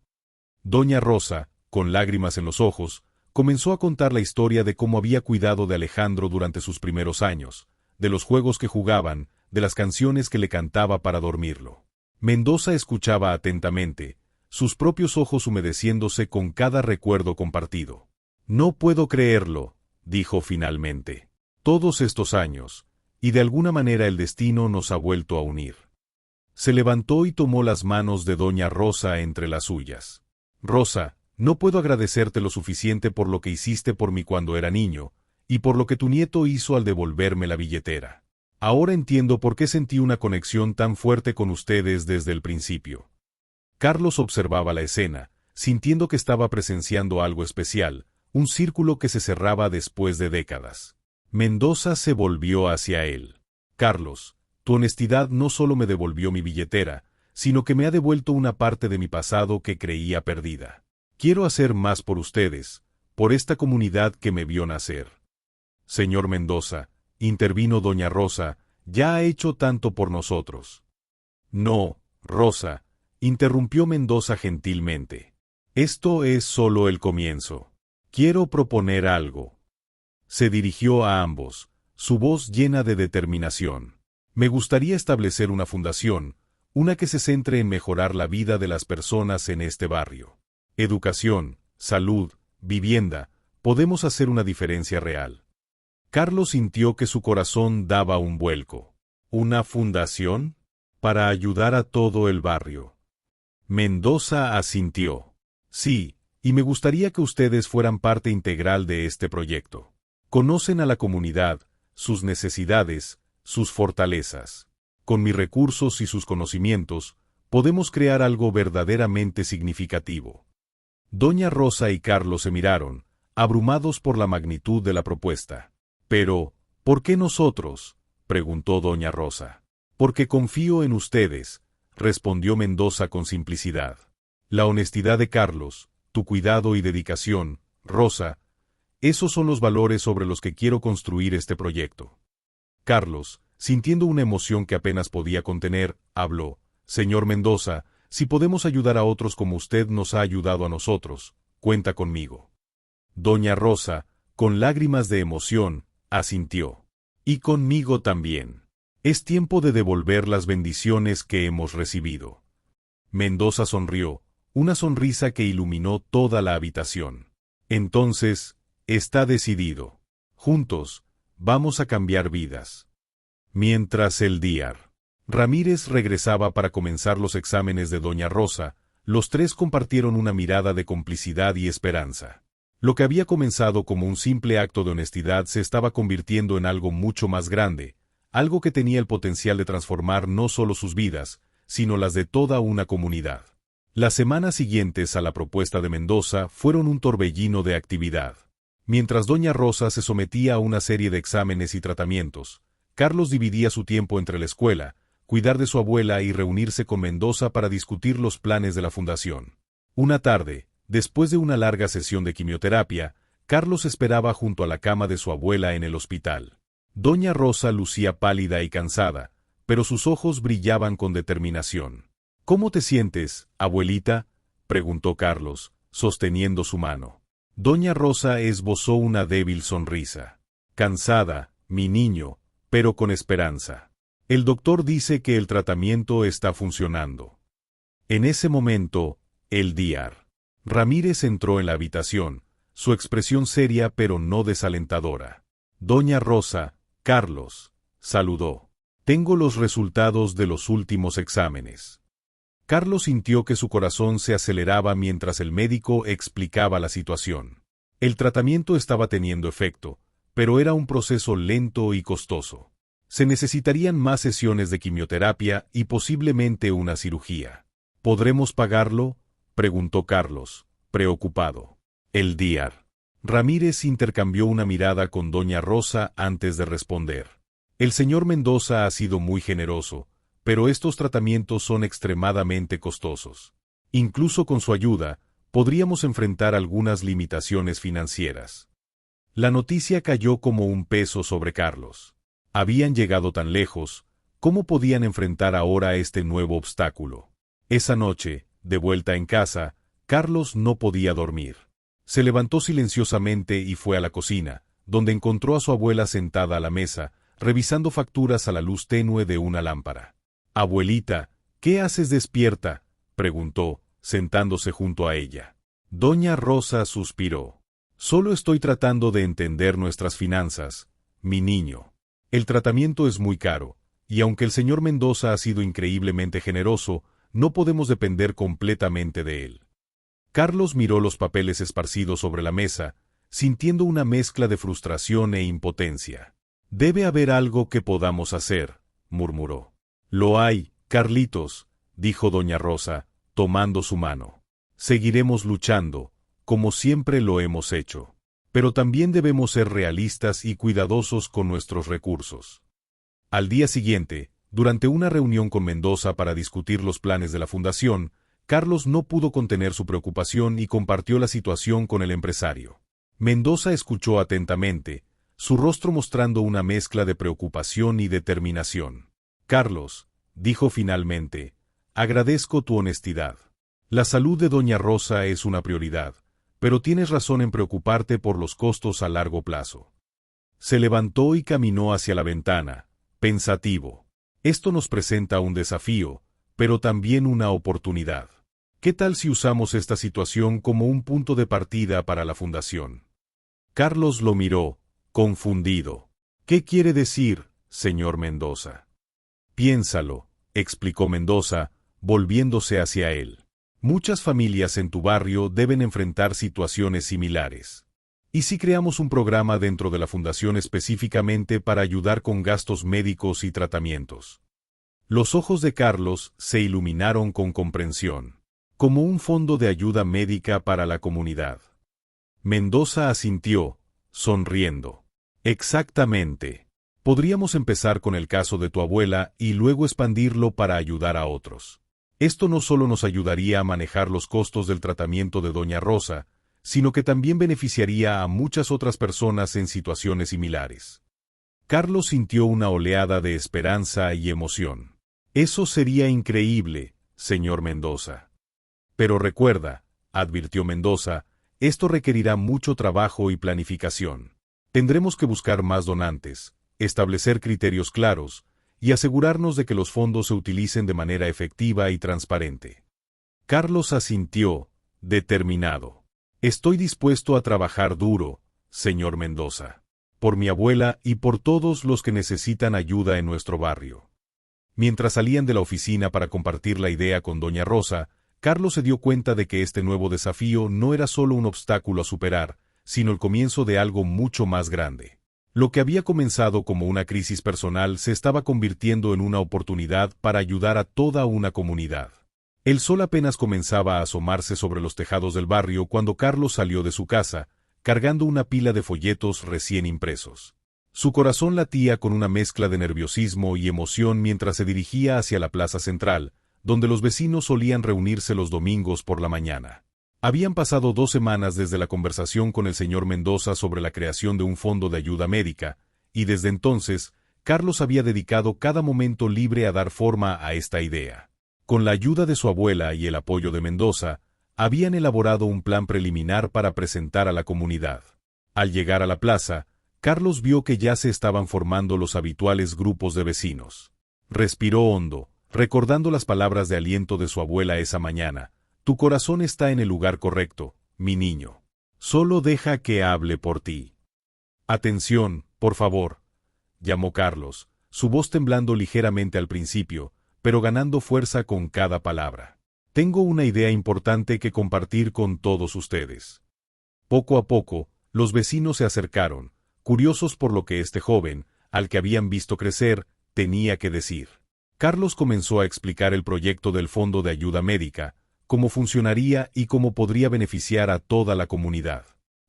Doña Rosa, con lágrimas en los ojos, comenzó a contar la historia de cómo había cuidado de Alejandro durante sus primeros años, de los juegos que jugaban, de las canciones que le cantaba para dormirlo. Mendoza escuchaba atentamente, sus propios ojos humedeciéndose con cada recuerdo compartido. «No puedo creerlo», dijo finalmente. «Todos estos años, y de alguna manera el destino nos ha vuelto a unir». Se levantó y tomó las manos de doña Rosa entre las suyas. «Rosa, no puedo agradecerte lo suficiente por lo que hiciste por mí cuando era niño, y por lo que tu nieto hizo al devolverme la billetera. Ahora entiendo por qué sentí una conexión tan fuerte con ustedes desde el principio». Carlos observaba la escena, sintiendo que estaba presenciando algo especial, un círculo que se cerraba después de décadas. Mendoza se volvió hacia él. «Carlos, tu honestidad no solo me devolvió mi billetera, sino que me ha devuelto una parte de mi pasado que creía perdida. Quiero hacer más por ustedes, por esta comunidad que me vio nacer». «Señor Mendoza», intervino doña Rosa, «ya ha hecho tanto por nosotros». «No, Rosa», interrumpió Mendoza gentilmente. «Esto es solo el comienzo. Quiero proponer algo». Se dirigió a ambos, su voz llena de determinación. «Me gustaría establecer una fundación, una que se centre en mejorar la vida de las personas en este barrio. Educación, salud, vivienda, podemos hacer una diferencia real». Carlos sintió que su corazón daba un vuelco. «¿Una fundación? Para ayudar a todo el barrio». Mendoza asintió. «Sí, y me gustaría que ustedes fueran parte integral de este proyecto. Conocen a la comunidad, sus necesidades, sus fortalezas. Con mis recursos y sus conocimientos, podemos crear algo verdaderamente significativo». Doña Rosa y Carlos se miraron, abrumados por la magnitud de la propuesta. «Pero, ¿por qué nosotros?», preguntó doña Rosa. «Porque confío en ustedes», respondió Mendoza con simplicidad. «La honestidad de Carlos, tu cuidado y dedicación, Rosa, esos son los valores sobre los que quiero construir este proyecto». Carlos, sintiendo una emoción que apenas podía contener, habló. «Señor Mendoza, si podemos ayudar a otros como usted nos ha ayudado a nosotros, cuenta conmigo». Doña Rosa, con lágrimas de emoción, asintió. «Y conmigo también. Es tiempo de devolver las bendiciones que hemos recibido». Mendoza sonrió, una sonrisa que iluminó toda la habitación. «Entonces, está decidido. Juntos, vamos a cambiar vidas». Mientras el Dr. Ramírez regresaba para comenzar los exámenes de doña Rosa, los tres compartieron una mirada de complicidad y esperanza. Lo que había comenzado como un simple acto de honestidad se estaba convirtiendo en algo mucho más grande, algo que tenía el potencial de transformar no solo sus vidas, sino las de toda una comunidad. Las semanas siguientes a la propuesta de Mendoza fueron un torbellino de actividad. Mientras doña Rosa se sometía a una serie de exámenes y tratamientos, Carlos dividía su tiempo entre la escuela, cuidar de su abuela y reunirse con Mendoza para discutir los planes de la fundación. Una tarde, después de una larga sesión de quimioterapia, Carlos esperaba junto a la cama de su abuela en el hospital. Doña Rosa lucía pálida y cansada, pero sus ojos brillaban con determinación. «¿Cómo te sientes, abuelita?», preguntó Carlos, sosteniendo su mano. Doña Rosa esbozó una débil sonrisa. «Cansada, mi niño, pero con esperanza. El doctor dice que el tratamiento está funcionando». En ese momento, el Dr. Ramírez entró en la habitación, su expresión seria pero no desalentadora. «Doña Rosa, Carlos», saludó. «Tengo los resultados de los últimos exámenes». Carlos sintió que su corazón se aceleraba mientras el médico explicaba la situación. El tratamiento estaba teniendo efecto, pero era un proceso lento y costoso. Se necesitarían más sesiones de quimioterapia y posiblemente una cirugía. «¿Podremos pagarlo?», preguntó Carlos, preocupado. El Dr. Ramírez intercambió una mirada con doña Rosa antes de responder. «El señor Mendoza ha sido muy generoso, pero estos tratamientos son extremadamente costosos. Incluso con su ayuda, podríamos enfrentar algunas limitaciones financieras». La noticia cayó como un peso sobre Carlos. Habían llegado tan lejos, ¿cómo podían enfrentar ahora este nuevo obstáculo? Esa noche, de vuelta en casa, Carlos no podía dormir. Se levantó silenciosamente y fue a la cocina, donde encontró a su abuela sentada a la mesa, revisando facturas a la luz tenue de una lámpara. «Abuelita, ¿qué haces despierta?», preguntó, sentándose junto a ella. Doña Rosa suspiró. «Solo estoy tratando de entender nuestras finanzas, mi niño. El tratamiento es muy caro, y aunque el señor Mendoza ha sido increíblemente generoso, no podemos depender completamente de él». Carlos miró los papeles esparcidos sobre la mesa, sintiendo una mezcla de frustración e impotencia. «Debe haber algo que podamos hacer», murmuró. «Lo hay, Carlitos», dijo doña Rosa, tomando su mano. «Seguiremos luchando, como siempre lo hemos hecho. Pero también debemos ser realistas y cuidadosos con nuestros recursos». Al día siguiente, durante una reunión con Mendoza para discutir los planes de la fundación, Carlos no pudo contener su preocupación y compartió la situación con el empresario. Mendoza escuchó atentamente, su rostro mostrando una mezcla de preocupación y determinación. «Carlos», dijo finalmente, «agradezco tu honestidad. La salud de doña Rosa es una prioridad, pero tienes razón en preocuparte por los costos a largo plazo». Se levantó y caminó hacia la ventana, pensativo. «Esto nos presenta un desafío, pero también una oportunidad. ¿Qué tal si usamos esta situación como un punto de partida para la fundación?». Carlos lo miró, confundido. «¿Qué quiere decir, señor Mendoza?». «Piénsalo», explicó Mendoza, volviéndose hacia él. «Muchas familias en tu barrio deben enfrentar situaciones similares. ¿Y si creamos un programa dentro de la fundación específicamente para ayudar con gastos médicos y tratamientos?». Los ojos de Carlos se iluminaron con comprensión. «Como un fondo de ayuda médica para la comunidad». Mendoza asintió, sonriendo. «Exactamente. Podríamos empezar con el caso de tu abuela y luego expandirlo para ayudar a otros. Esto no solo nos ayudaría a manejar los costos del tratamiento de doña Rosa, sino que también beneficiaría a muchas otras personas en situaciones similares». Carlos sintió una oleada de esperanza y emoción. «Eso sería increíble, señor Mendoza». «Pero recuerda», advirtió Mendoza, «esto requerirá mucho trabajo y planificación. Tendremos que buscar más donantes, establecer criterios claros, y asegurarnos de que los fondos se utilicen de manera efectiva y transparente». Carlos asintió, determinado. «Estoy dispuesto a trabajar duro, señor Mendoza, por mi abuela y por todos los que necesitan ayuda en nuestro barrio». Mientras salían de la oficina para compartir la idea con doña Rosa, Carlos se dio cuenta de que este nuevo desafío no era solo un obstáculo a superar, sino el comienzo de algo mucho más grande. Lo que había comenzado como una crisis personal se estaba convirtiendo en una oportunidad para ayudar a toda una comunidad. El sol apenas comenzaba a asomarse sobre los tejados del barrio cuando Carlos salió de su casa, cargando una pila de folletos recién impresos. Su corazón latía con una mezcla de nerviosismo y emoción mientras se dirigía hacia la plaza central, donde los vecinos solían reunirse los domingos por la mañana. Habían pasado 2 semanas desde la conversación con el señor Mendoza sobre la creación de un fondo de ayuda médica, y desde entonces, Carlos había dedicado cada momento libre a dar forma a esta idea. Con la ayuda de su abuela y el apoyo de Mendoza, habían elaborado un plan preliminar para presentar a la comunidad. Al llegar a la plaza, Carlos vio que ya se estaban formando los habituales grupos de vecinos. Respiró hondo, recordando las palabras de aliento de su abuela esa mañana. Tu corazón está en el lugar correcto, mi niño. Solo deja que hable por ti. Atención, por favor, llamó Carlos, su voz temblando ligeramente al principio, pero ganando fuerza con cada palabra. Tengo una idea importante que compartir con todos ustedes. Poco a poco, los vecinos se acercaron, curiosos por lo que este joven, al que habían visto crecer, tenía que decir. Carlos comenzó a explicar el proyecto del Fondo de Ayuda Médica, cómo funcionaría y cómo podría beneficiar a toda la comunidad.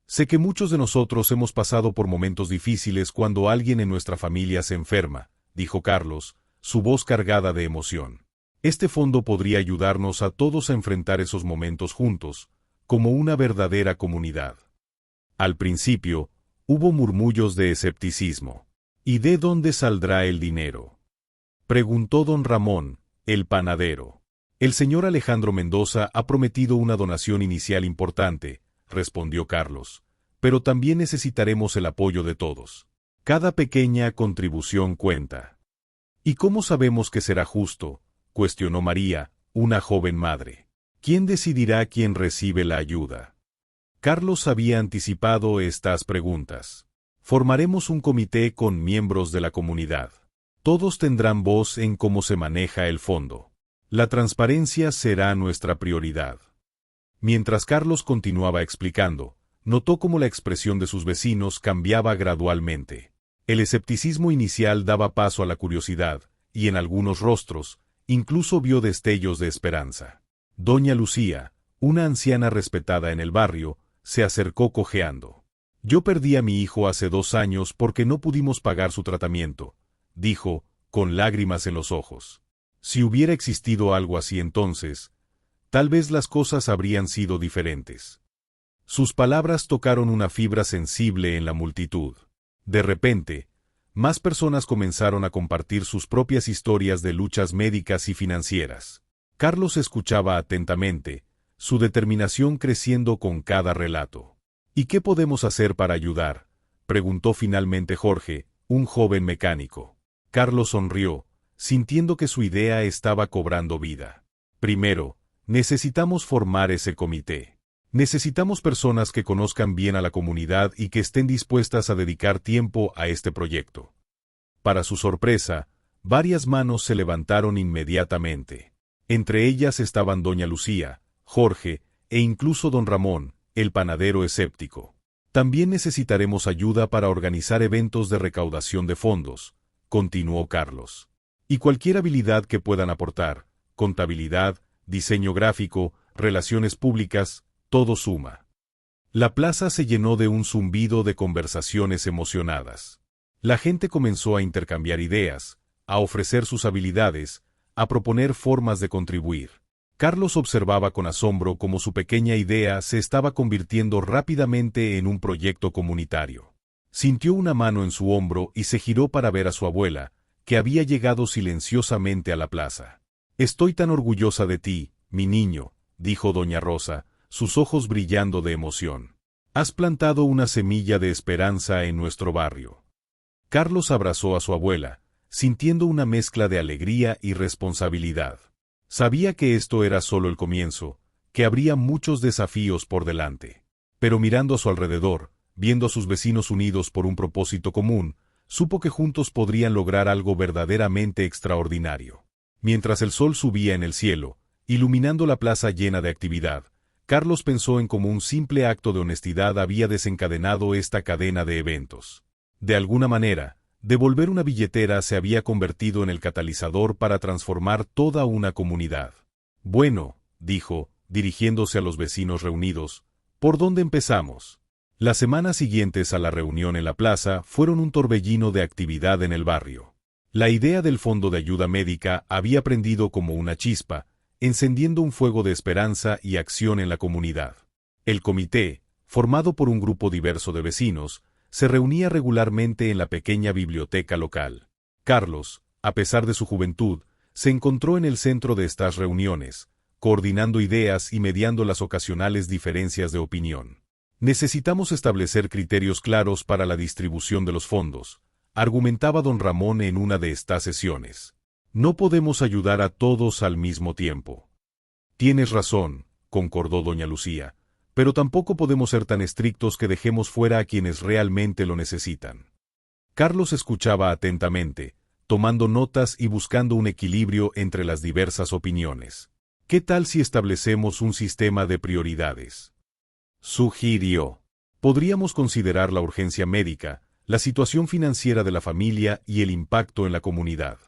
Sé que muchos de nosotros hemos pasado por momentos difíciles cuando alguien en nuestra familia se enferma, dijo Carlos, su voz cargada de emoción. Este fondo podría ayudarnos a todos a enfrentar esos momentos juntos, como una verdadera comunidad. Al principio, hubo murmullos de escepticismo. ¿Y de dónde saldrá el dinero?, preguntó don Ramón, el panadero. El señor Alejandro Mendoza ha prometido una donación inicial importante, respondió Carlos, pero también necesitaremos el apoyo de todos. Cada pequeña contribución cuenta. ¿Y cómo sabemos que será justo?, cuestionó María, una joven madre. ¿Quién decidirá quién recibe la ayuda? Carlos había anticipado estas preguntas. Formaremos un comité con miembros de la comunidad. Todos tendrán voz en cómo se maneja el fondo. La transparencia será nuestra prioridad. Mientras Carlos continuaba explicando, notó cómo la expresión de sus vecinos cambiaba gradualmente. El escepticismo inicial daba paso a la curiosidad, y en algunos rostros, incluso vio destellos de esperanza. Doña Lucía, una anciana respetada en el barrio, se acercó cojeando. Yo perdí a mi hijo hace 2 años porque no pudimos pagar su tratamiento, dijo, con lágrimas en los ojos. Si hubiera existido algo así entonces, tal vez las cosas habrían sido diferentes. Sus palabras tocaron una fibra sensible en la multitud. De repente, más personas comenzaron a compartir sus propias historias de luchas médicas y financieras. Carlos escuchaba atentamente, su determinación creciendo con cada relato. ¿Y qué podemos hacer para ayudar?, preguntó finalmente Jorge, un joven mecánico. Carlos sonrió, sintiendo que su idea estaba cobrando vida. Primero, necesitamos formar ese comité. Necesitamos personas que conozcan bien a la comunidad y que estén dispuestas a dedicar tiempo a este proyecto. Para su sorpresa, varias manos se levantaron inmediatamente. Entre ellas estaban doña Lucía, Jorge, e incluso don Ramón, el panadero escéptico. También necesitaremos ayuda para organizar eventos de recaudación de fondos, continuó Carlos. Y cualquier habilidad que puedan aportar, contabilidad, diseño gráfico, relaciones públicas, todo suma. La plaza se llenó de un zumbido de conversaciones emocionadas. La gente comenzó a intercambiar ideas, a ofrecer sus habilidades, a proponer formas de contribuir. Carlos observaba con asombro cómo su pequeña idea se estaba convirtiendo rápidamente en un proyecto comunitario. Sintió una mano en su hombro y se giró para ver a su abuela, que había llegado silenciosamente a la plaza. «Estoy tan orgullosa de ti, mi niño», dijo doña Rosa, sus ojos brillando de emoción. «Has plantado una semilla de esperanza en nuestro barrio». Carlos abrazó a su abuela, sintiendo una mezcla de alegría y responsabilidad. Sabía que esto era solo el comienzo, que habría muchos desafíos por delante. Pero mirando a su alrededor, viendo a sus vecinos unidos por un propósito común, supo que juntos podrían lograr algo verdaderamente extraordinario. Mientras el sol subía en el cielo, iluminando la plaza llena de actividad, Carlos pensó en cómo un simple acto de honestidad había desencadenado esta cadena de eventos. De alguna manera, devolver una billetera se había convertido en el catalizador para transformar toda una comunidad. Bueno, dijo, dirigiéndose a los vecinos reunidos, ¿por dónde empezamos? Las semanas siguientes a la reunión en la plaza fueron un torbellino de actividad en el barrio. La idea del fondo de ayuda médica había prendido como una chispa, encendiendo un fuego de esperanza y acción en la comunidad. El comité, formado por un grupo diverso de vecinos, se reunía regularmente en la pequeña biblioteca local. Carlos, a pesar de su juventud, se encontró en el centro de estas reuniones, coordinando ideas y mediando las ocasionales diferencias de opinión. Necesitamos establecer criterios claros para la distribución de los fondos, argumentaba don Ramón en una de estas sesiones. No podemos ayudar a todos al mismo tiempo. Tienes razón, concordó doña Lucía, pero tampoco podemos ser tan estrictos que dejemos fuera a quienes realmente lo necesitan. Carlos escuchaba atentamente, tomando notas y buscando un equilibrio entre las diversas opiniones. ¿Qué tal si establecemos un sistema de prioridades?, sugirió. Podríamos considerar la urgencia médica, la situación financiera de la familia y el impacto en la comunidad.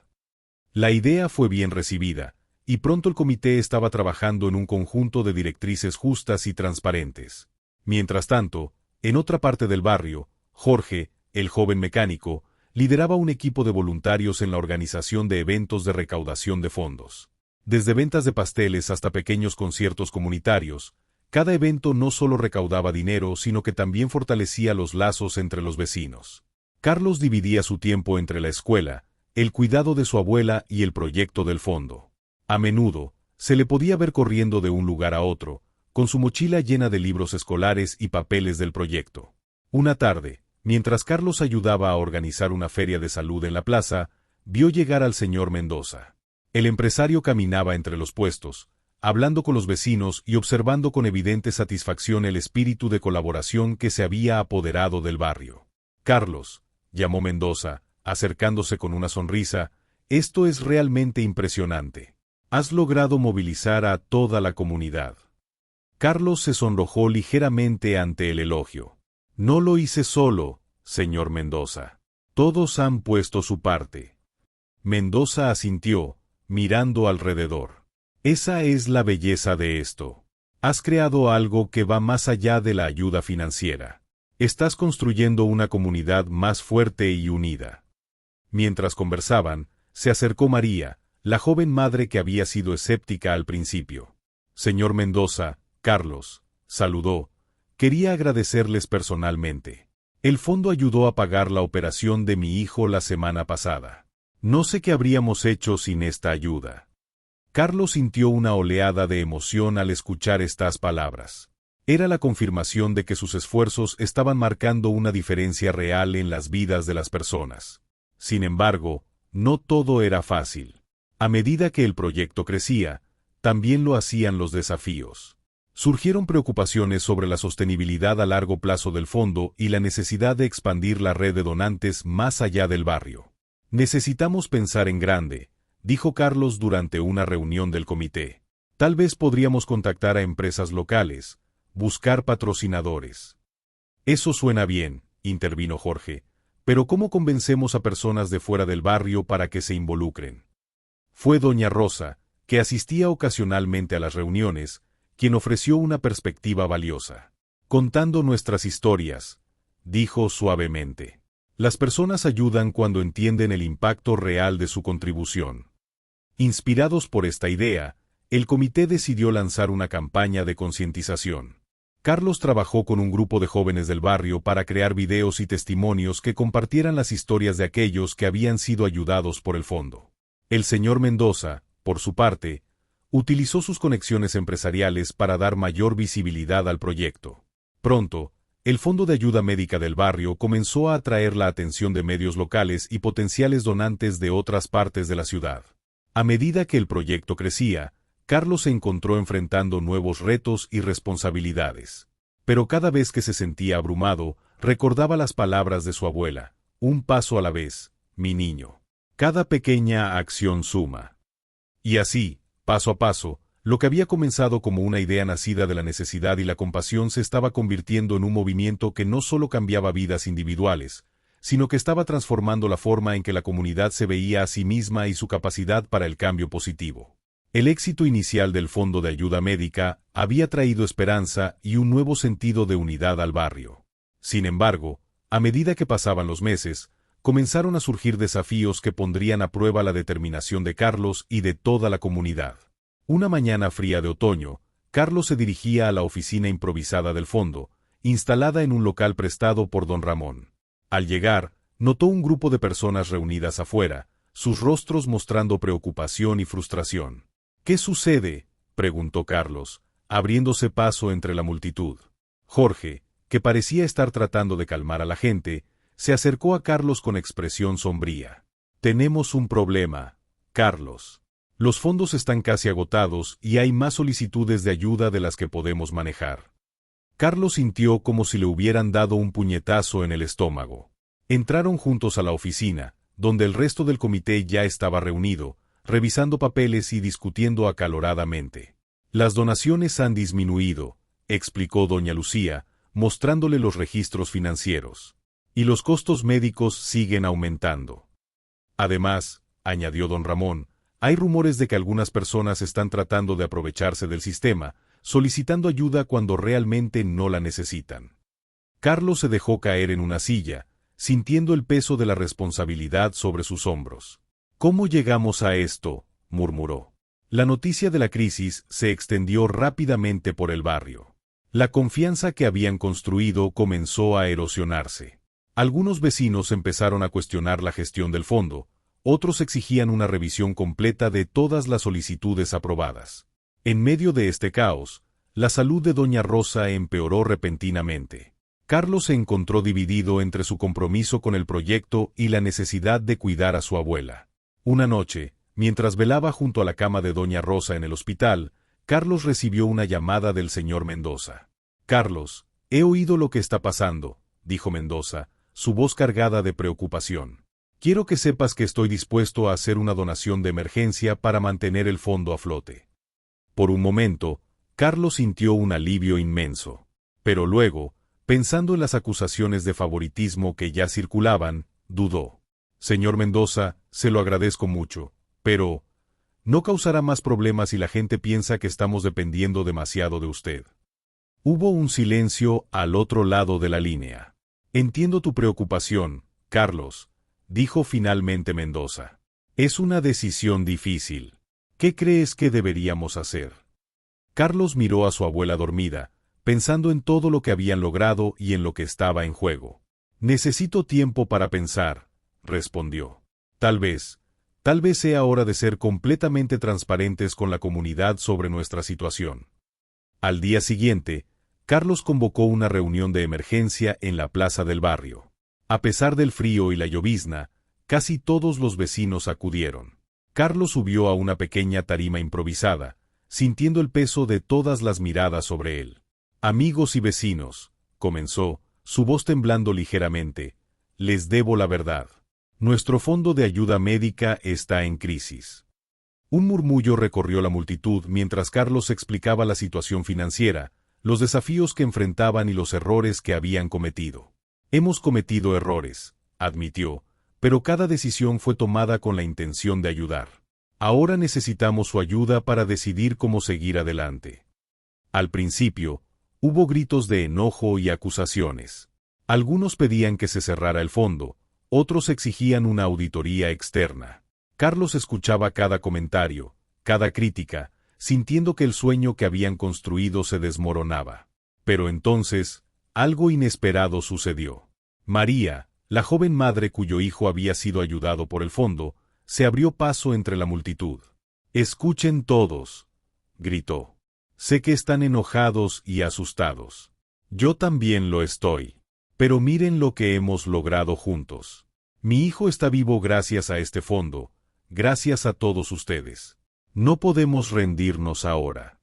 La idea fue bien recibida, y pronto el comité estaba trabajando en un conjunto de directrices justas y transparentes. Mientras tanto, en otra parte del barrio, Jorge, el joven mecánico, lideraba un equipo de voluntarios en la organización de eventos de recaudación de fondos. Desde ventas de pasteles hasta pequeños conciertos comunitarios, cada evento no solo recaudaba dinero, sino que también fortalecía los lazos entre los vecinos. Carlos dividía su tiempo entre la escuela, el cuidado de su abuela y el proyecto del fondo. A menudo, se le podía ver corriendo de un lugar a otro, con su mochila llena de libros escolares y papeles del proyecto. Una tarde, mientras Carlos ayudaba a organizar una feria de salud en la plaza, vio llegar al señor Mendoza. El empresario caminaba entre los puestos, hablando con los vecinos y observando con evidente satisfacción el espíritu de colaboración que se había apoderado del barrio. Carlos, llamó Mendoza, acercándose con una sonrisa, esto es realmente impresionante. Has logrado movilizar a toda la comunidad. Carlos se sonrojó ligeramente ante el elogio. No lo hice solo, señor Mendoza. Todos han puesto su parte. Mendoza asintió, mirando alrededor. Esa es la belleza de esto. Has creado algo que va más allá de la ayuda financiera. Estás construyendo una comunidad más fuerte y unida. Mientras conversaban, se acercó María, la joven madre que había sido escéptica al principio. Señor Mendoza, Carlos, saludó, quería agradecerles personalmente. El fondo ayudó a pagar la operación de mi hijo la semana pasada. No sé qué habríamos hecho sin esta ayuda. Carlos sintió una oleada de emoción al escuchar estas palabras. Era la confirmación de que sus esfuerzos estaban marcando una diferencia real en las vidas de las personas. Sin embargo, no todo era fácil. A medida que el proyecto crecía, también lo hacían los desafíos. Surgieron preocupaciones sobre la sostenibilidad a largo plazo del fondo y la necesidad de expandir la red de donantes más allá del barrio. Necesitamos pensar en grande, dijo Carlos durante una reunión del comité. Tal vez podríamos contactar a empresas locales, buscar patrocinadores. Eso suena bien, intervino Jorge, pero ¿cómo convencemos a personas de fuera del barrio para que se involucren? Fue doña Rosa, que asistía ocasionalmente a las reuniones, quien ofreció una perspectiva valiosa. Contando nuestras historias, dijo suavemente. Las personas ayudan cuando entienden el impacto real de su contribución. Inspirados por esta idea, el comité decidió lanzar una campaña de concientización. Carlos trabajó con un grupo de jóvenes del barrio para crear videos y testimonios que compartieran las historias de aquellos que habían sido ayudados por el fondo. El señor Mendoza, por su parte, utilizó sus conexiones empresariales para dar mayor visibilidad al proyecto. Pronto, el Fondo de Ayuda Médica del barrio comenzó a atraer la atención de medios locales y potenciales donantes de otras partes de la ciudad. A medida que el proyecto crecía, Carlos se encontró enfrentando nuevos retos y responsabilidades. Pero cada vez que se sentía abrumado, recordaba las palabras de su abuela, un paso a la vez, mi niño. Cada pequeña acción suma. Y así, paso a paso, lo que había comenzado como una idea nacida de la necesidad y la compasión se estaba convirtiendo en un movimiento que no solo cambiaba vidas individuales, sino que estaba transformando la forma en que la comunidad se veía a sí misma y su capacidad para el cambio positivo. El éxito inicial del Fondo de Ayuda Médica había traído esperanza y un nuevo sentido de unidad al barrio. Sin embargo, a medida que pasaban los meses, comenzaron a surgir desafíos que pondrían a prueba la determinación de Carlos y de toda la comunidad. Una mañana fría de otoño, Carlos se dirigía a la oficina improvisada del fondo, instalada en un local prestado por don Ramón. Al llegar, notó un grupo de personas reunidas afuera, sus rostros mostrando preocupación y frustración. «¿Qué sucede?», preguntó Carlos, abriéndose paso entre la multitud. Jorge, que parecía estar tratando de calmar a la gente, se acercó a Carlos con expresión sombría. «Tenemos un problema, Carlos. Los fondos están casi agotados y hay más solicitudes de ayuda de las que podemos manejar». Carlos sintió como si le hubieran dado un puñetazo en el estómago. Entraron juntos a la oficina, donde el resto del comité ya estaba reunido, revisando papeles y discutiendo acaloradamente. «Las donaciones han disminuido», explicó doña Lucía, mostrándole los registros financieros. «Y los costos médicos siguen aumentando. Además», añadió don Ramón, «hay rumores de que algunas personas están tratando de aprovecharse del sistema, solicitando ayuda cuando realmente no la necesitan». Carlos se dejó caer en una silla, sintiendo el peso de la responsabilidad sobre sus hombros. «¿Cómo llegamos a esto?», murmuró. La noticia de la crisis se extendió rápidamente por el barrio. La confianza que habían construido comenzó a erosionarse. Algunos vecinos empezaron a cuestionar la gestión del fondo, otros exigían una revisión completa de todas las solicitudes aprobadas. En medio de este caos, la salud de doña Rosa empeoró repentinamente. Carlos se encontró dividido entre su compromiso con el proyecto y la necesidad de cuidar a su abuela. Una noche, mientras velaba junto a la cama de doña Rosa en el hospital, Carlos recibió una llamada del señor Mendoza. «Carlos, he oído lo que está pasando», dijo Mendoza, su voz cargada de preocupación. «Quiero que sepas que estoy dispuesto a hacer una donación de emergencia para mantener el fondo a flote». Por un momento, Carlos sintió un alivio inmenso. Pero luego, pensando en las acusaciones de favoritismo que ya circulaban, dudó. «Señor Mendoza, se lo agradezco mucho, pero ¿no causará más problemas si la gente piensa que estamos dependiendo demasiado de usted?» Hubo un silencio al otro lado de la línea. «Entiendo tu preocupación, Carlos», dijo finalmente Mendoza. «Es una decisión difícil. ¿Qué crees que deberíamos hacer?» Carlos miró a su abuela dormida, pensando en todo lo que habían logrado y en lo que estaba en juego. «Necesito tiempo para pensar», respondió. Tal vez sea hora de ser completamente transparentes con la comunidad sobre nuestra situación». Al día siguiente, Carlos convocó una reunión de emergencia en la plaza del barrio. A pesar del frío y la llovizna, casi todos los vecinos acudieron. Carlos subió a una pequeña tarima improvisada, sintiendo el peso de todas las miradas sobre él. «Amigos y vecinos», comenzó, su voz temblando ligeramente, «les debo la verdad. Nuestro fondo de ayuda médica está en crisis». Un murmullo recorrió la multitud mientras Carlos explicaba la situación financiera, los desafíos que enfrentaban y los errores que habían cometido. «Hemos cometido errores», admitió, «pero cada decisión fue tomada con la intención de ayudar. Ahora necesitamos su ayuda para decidir cómo seguir adelante». Al principio, hubo gritos de enojo y acusaciones. Algunos pedían que se cerrara el fondo, otros exigían una auditoría externa. Carlos escuchaba cada comentario, cada crítica, sintiendo que el sueño que habían construido se desmoronaba. Pero entonces, algo inesperado sucedió. María, la joven madre cuyo hijo había sido ayudado por el fondo, se abrió paso entre la multitud. «Escuchen todos», gritó. «Sé que están enojados y asustados. Yo también lo estoy. Pero miren lo que hemos logrado juntos. Mi hijo está vivo gracias a este fondo, gracias a todos ustedes. No podemos rendirnos ahora».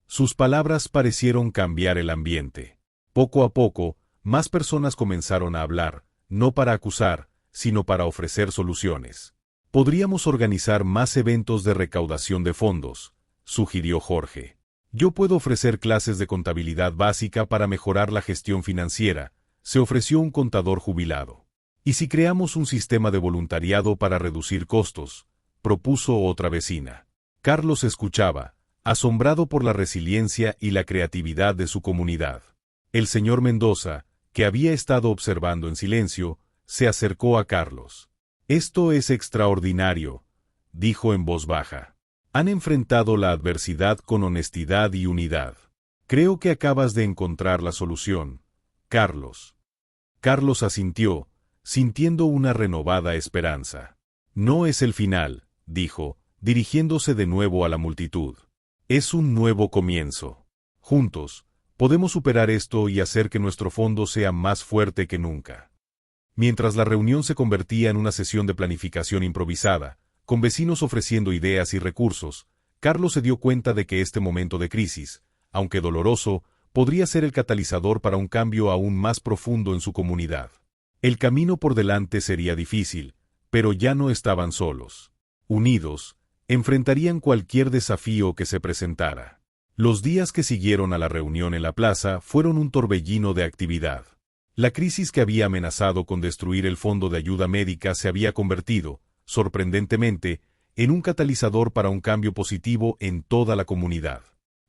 Sus palabras parecieron cambiar el ambiente. Poco a poco, más personas comenzaron a hablar, no para acusar, sino para ofrecer soluciones. «Podríamos organizar más eventos de recaudación de fondos», sugirió Jorge. «Yo puedo ofrecer clases de contabilidad básica para mejorar la gestión financiera», se ofreció un contador jubilado. ¿Y si creamos un sistema de voluntariado para reducir costos?, propuso otra vecina. Carlos escuchaba, asombrado por la resiliencia y la creatividad de su comunidad. El señor Mendoza, que había estado observando en silencio, se acercó a Carlos. «Esto es extraordinario», dijo en voz baja. «Han enfrentado la adversidad con honestidad y unidad. Creo que acabas de encontrar la solución, Carlos». Carlos asintió, sintiendo una renovada esperanza. «No es el final», dijo, dirigiéndose de nuevo a la multitud. «Es un nuevo comienzo. Juntos, podemos superar esto y hacer que nuestro fondo sea más fuerte que nunca». Mientras la reunión se convertía en una sesión de planificación improvisada, con vecinos ofreciendo ideas y recursos, Carlos se dio cuenta de que este momento de crisis, aunque doloroso, podría ser el catalizador para un cambio aún más profundo en su comunidad. El camino por delante sería difícil, pero ya no estaban solos. Unidos, enfrentarían cualquier desafío que se presentara. Los días que siguieron a la reunión en la plaza fueron un torbellino de actividad. La crisis que había amenazado con destruir el fondo de ayuda médica se había convertido, sorprendentemente, en un catalizador para un cambio positivo en toda la comunidad.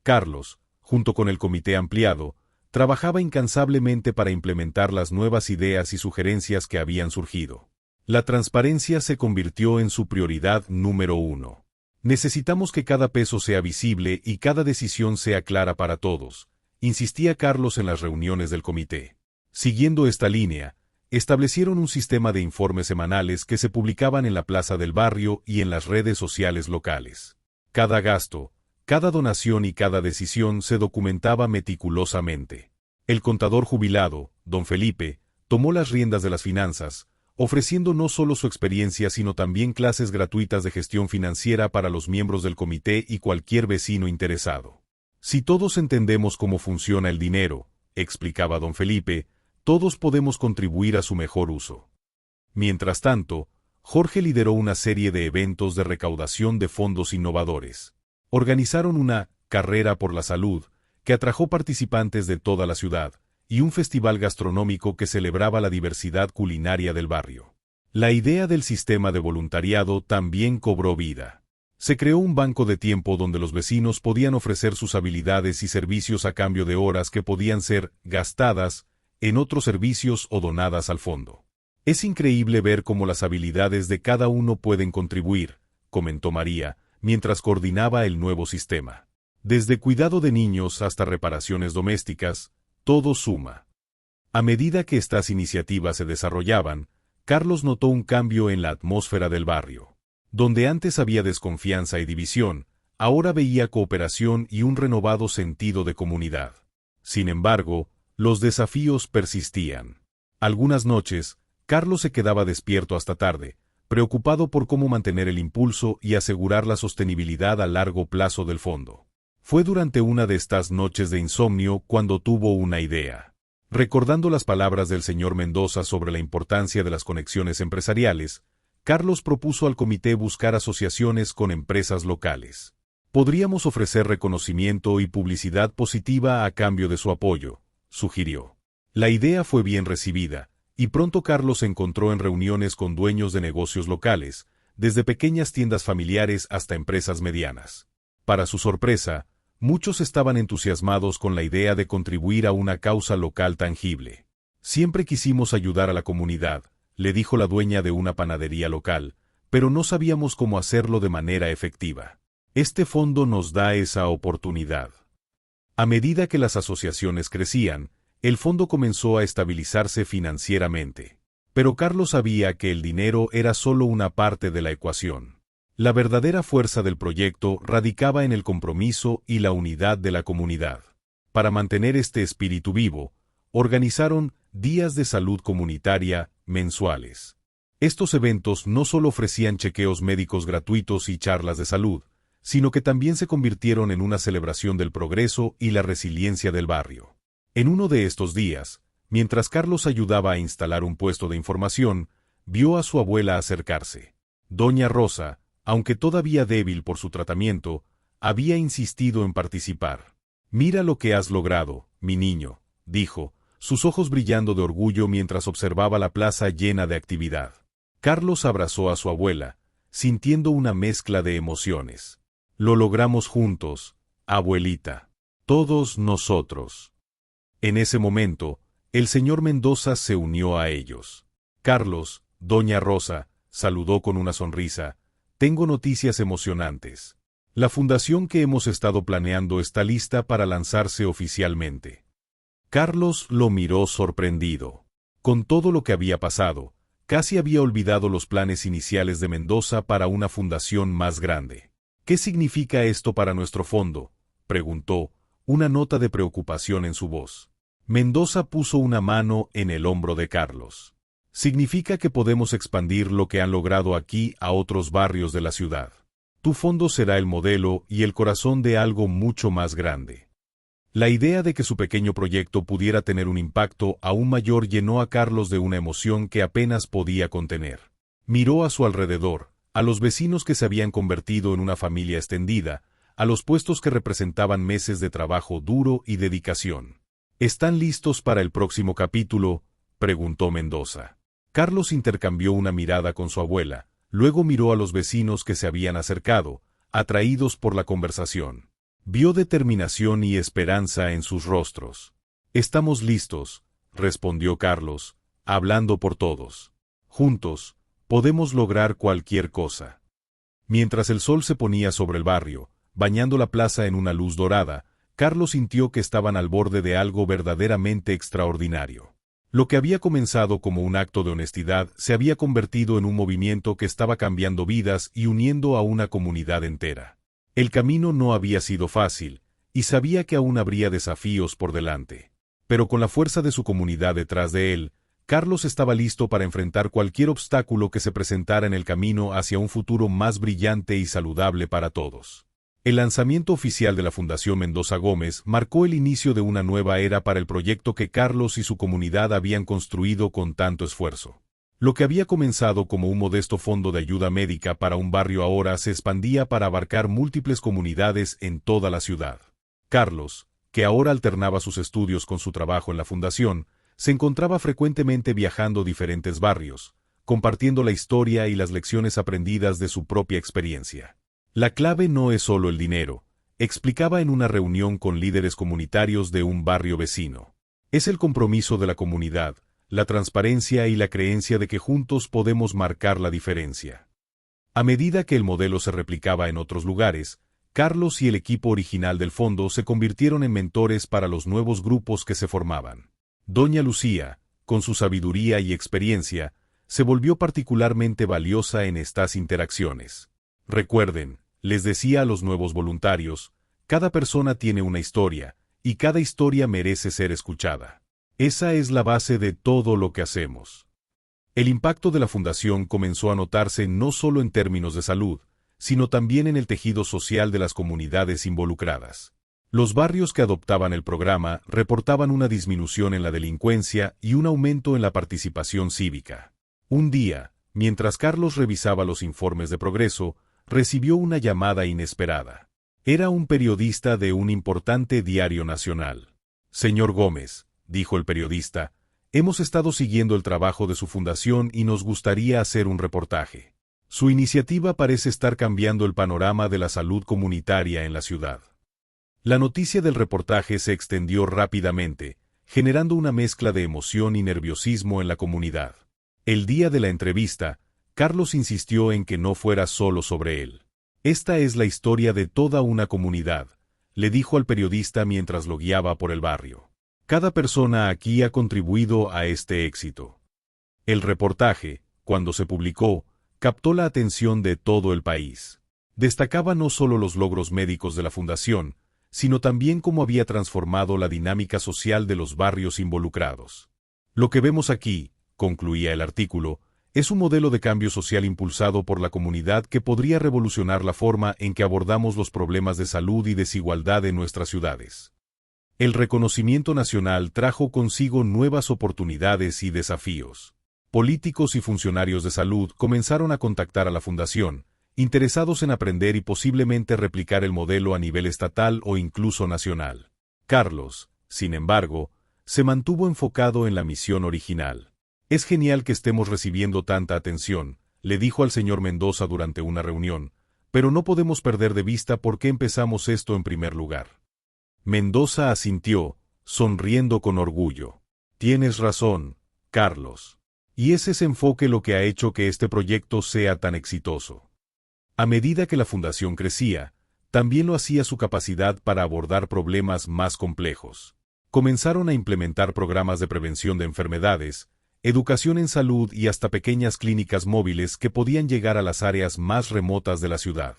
Carlos, junto con el comité ampliado, trabajaba incansablemente para implementar las nuevas ideas y sugerencias que habían surgido. La transparencia se convirtió en su prioridad número 1. «Necesitamos que cada peso sea visible y cada decisión sea clara para todos», insistía Carlos en las reuniones del comité. Siguiendo esta línea, establecieron un sistema de informes semanales que se publicaban en la plaza del barrio y en las redes sociales locales. Cada gasto, cada donación y cada decisión se documentaba meticulosamente. El contador jubilado, don Felipe, tomó las riendas de las finanzas, ofreciendo no solo su experiencia sino también clases gratuitas de gestión financiera para los miembros del comité y cualquier vecino interesado. «Si todos entendemos cómo funciona el dinero», explicaba don Felipe, «todos podemos contribuir a su mejor uso». Mientras tanto, Jorge lideró una serie de eventos de recaudación de fondos innovadores. Organizaron una «Carrera por la Salud», que atrajo participantes de toda la ciudad, y un festival gastronómico que celebraba la diversidad culinaria del barrio. La idea del sistema de voluntariado también cobró vida. Se creó un banco de tiempo donde los vecinos podían ofrecer sus habilidades y servicios a cambio de horas que podían ser gastadas en otros servicios o donadas al fondo. «Es increíble ver cómo las habilidades de cada uno pueden contribuir», comentó María, mientras coordinaba el nuevo sistema. «Desde cuidado de niños hasta reparaciones domésticas, todo suma». A medida que estas iniciativas se desarrollaban, Carlos notó un cambio en la atmósfera del barrio. Donde antes había desconfianza y división, ahora veía cooperación y un renovado sentido de comunidad. Sin embargo, los desafíos persistían. Algunas noches, Carlos se quedaba despierto hasta tarde, preocupado por cómo mantener el impulso y asegurar la sostenibilidad a largo plazo del fondo. Fue durante una de estas noches de insomnio cuando tuvo una idea. Recordando las palabras del señor Mendoza sobre la importancia de las conexiones empresariales, Carlos propuso al comité buscar asociaciones con empresas locales. «Podríamos ofrecer reconocimiento y publicidad positiva a cambio de su apoyo», sugirió. La idea fue bien recibida, y pronto Carlos se encontró en reuniones con dueños de negocios locales, desde pequeñas tiendas familiares hasta empresas medianas. Para su sorpresa, muchos estaban entusiasmados con la idea de contribuir a una causa local tangible. «Siempre quisimos ayudar a la comunidad», le dijo la dueña de una panadería local, «pero no sabíamos cómo hacerlo de manera efectiva. Este fondo nos da esa oportunidad». A medida que las asociaciones crecían, el fondo comenzó a estabilizarse financieramente. Pero Carlos sabía que el dinero era solo una parte de la ecuación. La verdadera fuerza del proyecto radicaba en el compromiso y la unidad de la comunidad. Para mantener este espíritu vivo, organizaron días de salud comunitaria mensuales. Estos eventos no solo ofrecían chequeos médicos gratuitos y charlas de salud, sino que también se convirtieron en una celebración del progreso y la resiliencia del barrio. En uno de estos días, mientras Carlos ayudaba a instalar un puesto de información, vio a su abuela acercarse. Doña Rosa, aunque todavía débil por su tratamiento, había insistido en participar. «Mira lo que has logrado, mi niño», dijo, sus ojos brillando de orgullo mientras observaba la plaza llena de actividad. Carlos abrazó a su abuela, sintiendo una mezcla de emociones. Lo logramos juntos, abuelita. Todos nosotros. En ese momento, el señor Mendoza se unió a ellos. Carlos, doña Rosa, saludó con una sonrisa. Tengo noticias emocionantes. La fundación que hemos estado planeando está lista para lanzarse oficialmente. Carlos lo miró sorprendido. Con todo lo que había pasado, casi había olvidado los planes iniciales de Mendoza para una fundación más grande. ¿Qué significa esto para nuestro fondo?, preguntó, una nota de preocupación en su voz. Mendoza puso una mano en el hombro de Carlos. Significa que podemos expandir lo que han logrado aquí a otros barrios de la ciudad. Tu fondo será el modelo y el corazón de algo mucho más grande. La idea de que su pequeño proyecto pudiera tener un impacto aún mayor llenó a Carlos de una emoción que apenas podía contener. Miró a su alrededor, a los vecinos que se habían convertido en una familia extendida, a los puestos que representaban meses de trabajo duro y dedicación. ¿Están listos para el próximo capítulo?, preguntó Mendoza. Carlos intercambió una mirada con su abuela, luego miró a los vecinos que se habían acercado, atraídos por la conversación. Vio determinación y esperanza en sus rostros. «Estamos listos», respondió Carlos, hablando por todos. «Juntos, podemos lograr cualquier cosa». Mientras el sol se ponía sobre el barrio, bañando la plaza en una luz dorada, Carlos sintió que estaban al borde de algo verdaderamente extraordinario. Lo que había comenzado como un acto de honestidad se había convertido en un movimiento que estaba cambiando vidas y uniendo a una comunidad entera. El camino no había sido fácil, y sabía que aún habría desafíos por delante. Pero con la fuerza de su comunidad detrás de él, Carlos estaba listo para enfrentar cualquier obstáculo que se presentara en el camino hacia un futuro más brillante y saludable para todos. El lanzamiento oficial de la Fundación Mendoza Gómez marcó el inicio de una nueva era para el proyecto que Carlos y su comunidad habían construido con tanto esfuerzo. Lo que había comenzado como un modesto fondo de ayuda médica para un barrio ahora se expandía para abarcar múltiples comunidades en toda la ciudad. Carlos, que ahora alternaba sus estudios con su trabajo en la fundación, se encontraba frecuentemente viajando diferentes barrios, compartiendo la historia y las lecciones aprendidas de su propia experiencia. La clave no es solo el dinero, explicaba en una reunión con líderes comunitarios de un barrio vecino. Es el compromiso de la comunidad, la transparencia y la creencia de que juntos podemos marcar la diferencia. A medida que el modelo se replicaba en otros lugares, Carlos y el equipo original del fondo se convirtieron en mentores para los nuevos grupos que se formaban. Doña Lucía, con su sabiduría y experiencia, se volvió particularmente valiosa en estas interacciones. Recuerden, les decía a los nuevos voluntarios, cada persona tiene una historia, y cada historia merece ser escuchada. Esa es la base de todo lo que hacemos. El impacto de la fundación comenzó a notarse no solo en términos de salud, sino también en el tejido social de las comunidades involucradas. Los barrios que adoptaban el programa reportaban una disminución en la delincuencia y un aumento en la participación cívica. Un día, mientras Carlos revisaba los informes de progreso, recibió una llamada inesperada. Era un periodista de un importante diario nacional. «Señor Gómez», dijo el periodista, «hemos estado siguiendo el trabajo de su fundación y nos gustaría hacer un reportaje. Su iniciativa parece estar cambiando el panorama de la salud comunitaria en la ciudad». La noticia del reportaje se extendió rápidamente, generando una mezcla de emoción y nerviosismo en la comunidad. El día de la entrevista, Carlos insistió en que no fuera solo sobre él. «Esta es la historia de toda una comunidad», le dijo al periodista mientras lo guiaba por el barrio. «Cada persona aquí ha contribuido a este éxito». El reportaje, cuando se publicó, captó la atención de todo el país. Destacaba no solo los logros médicos de la fundación, sino también cómo había transformado la dinámica social de los barrios involucrados. «Lo que vemos aquí», concluía el artículo, «es un modelo de cambio social impulsado por la comunidad que podría revolucionar la forma en que abordamos los problemas de salud y desigualdad en nuestras ciudades». El reconocimiento nacional trajo consigo nuevas oportunidades y desafíos. Políticos y funcionarios de salud comenzaron a contactar a la fundación, interesados en aprender y posiblemente replicar el modelo a nivel estatal o incluso nacional. Carlos, sin embargo, se mantuvo enfocado en la misión original. «Es genial que estemos recibiendo tanta atención», le dijo al señor Mendoza durante una reunión, «pero no podemos perder de vista por qué empezamos esto en primer lugar». Mendoza asintió, sonriendo con orgullo. «Tienes razón, Carlos. Y es ese enfoque lo que ha hecho que este proyecto sea tan exitoso». A medida que la fundación crecía, también lo hacía su capacidad para abordar problemas más complejos. Comenzaron a implementar programas de prevención de enfermedades, educación en salud y hasta pequeñas clínicas móviles que podían llegar a las áreas más remotas de la ciudad.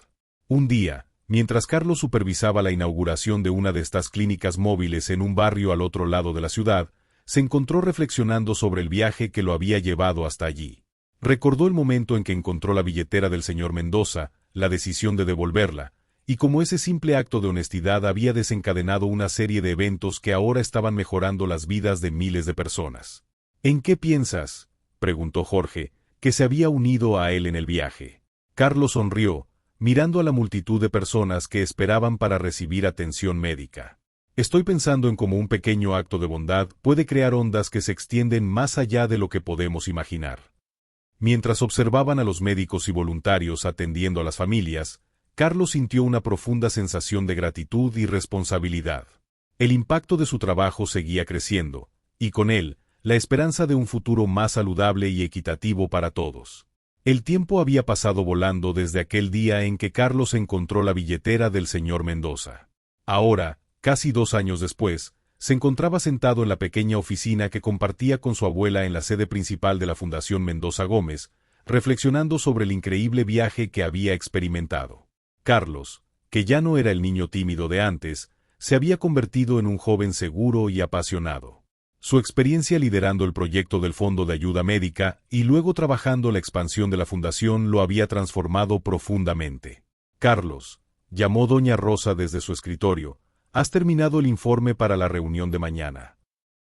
Un día, mientras Carlos supervisaba la inauguración de una de estas clínicas móviles en un barrio al otro lado de la ciudad, se encontró reflexionando sobre el viaje que lo había llevado hasta allí. Recordó el momento en que encontró la billetera del señor Mendoza, la decisión de devolverla, y cómo ese simple acto de honestidad había desencadenado una serie de eventos que ahora estaban mejorando las vidas de miles de personas. «¿En qué piensas?», preguntó Jorge, que se había unido a él en el viaje. Carlos sonrió, mirando a la multitud de personas que esperaban para recibir atención médica. «Estoy pensando en cómo un pequeño acto de bondad puede crear ondas que se extienden más allá de lo que podemos imaginar». Mientras observaban a los médicos y voluntarios atendiendo a las familias, Carlos sintió una profunda sensación de gratitud y responsabilidad. El impacto de su trabajo seguía creciendo, y con él, la esperanza de un futuro más saludable y equitativo para todos. El tiempo había pasado volando desde aquel día en que Carlos encontró la billetera del señor Mendoza. Ahora, casi 2 años después, se encontraba sentado en la pequeña oficina que compartía con su abuela en la sede principal de la Fundación Mendoza Gómez, reflexionando sobre el increíble viaje que había experimentado. Carlos, que ya no era el niño tímido de antes, se había convertido en un joven seguro y apasionado. Su experiencia liderando el proyecto del Fondo de Ayuda Médica y luego trabajando la expansión de la Fundación lo había transformado profundamente. «Carlos», llamó doña Rosa desde su escritorio, «¿has terminado el informe para la reunión de mañana?»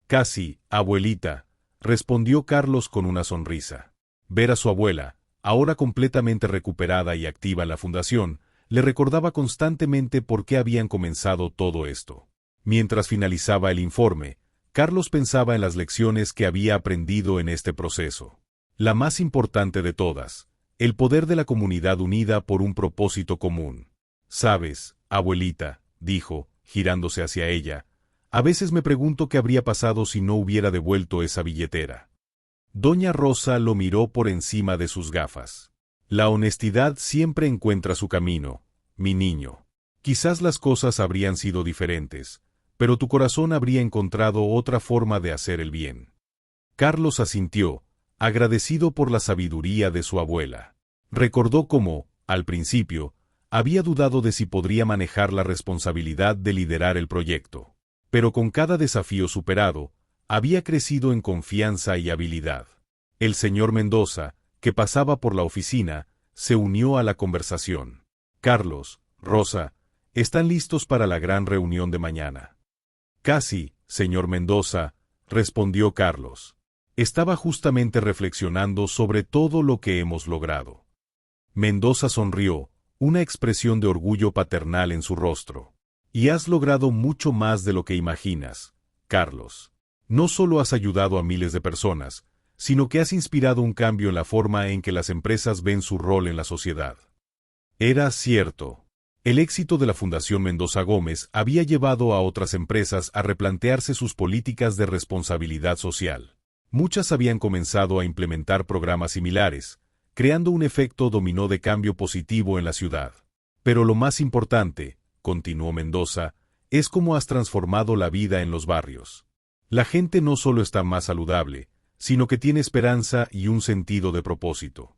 «Casi, abuelita», respondió Carlos con una sonrisa. Ver a su abuela, ahora completamente recuperada y activa en la fundación, le recordaba constantemente por qué habían comenzado todo esto. Mientras finalizaba el informe, Carlos pensaba en las lecciones que había aprendido en este proceso. La más importante de todas, el poder de la comunidad unida por un propósito común. «Sabes, abuelita», dijo, girándose hacia ella, «a veces me pregunto qué habría pasado si no hubiera devuelto esa billetera». Doña Rosa lo miró por encima de sus gafas. «La honestidad siempre encuentra su camino, mi niño. Quizás las cosas habrían sido diferentes, pero tu corazón habría encontrado otra forma de hacer el bien». Carlos asintió, agradecido por la sabiduría de su abuela. Recordó cómo, al principio, había dudado de si podría manejar la responsabilidad de liderar el proyecto. Pero con cada desafío superado, había crecido en confianza y habilidad. El señor Mendoza, que pasaba por la oficina, se unió a la conversación. «Carlos, Rosa, ¿están listos para la gran reunión de mañana?» «Casi, señor Mendoza», respondió Carlos. «Estaba justamente reflexionando sobre todo lo que hemos logrado». Mendoza sonrió, una expresión de orgullo paternal en su rostro. «Y has logrado mucho más de lo que imaginas, Carlos. No solo has ayudado a miles de personas, sino que has inspirado un cambio en la forma en que las empresas ven su rol en la sociedad». Era cierto. El éxito de la Fundación Mendoza Gómez había llevado a otras empresas a replantearse sus políticas de responsabilidad social. Muchas habían comenzado a implementar programas similares, creando un efecto dominó de cambio positivo en la ciudad. «Pero lo más importante», continuó Mendoza, «es cómo has transformado la vida en los barrios. La gente no solo está más saludable, sino que tiene esperanza y un sentido de propósito».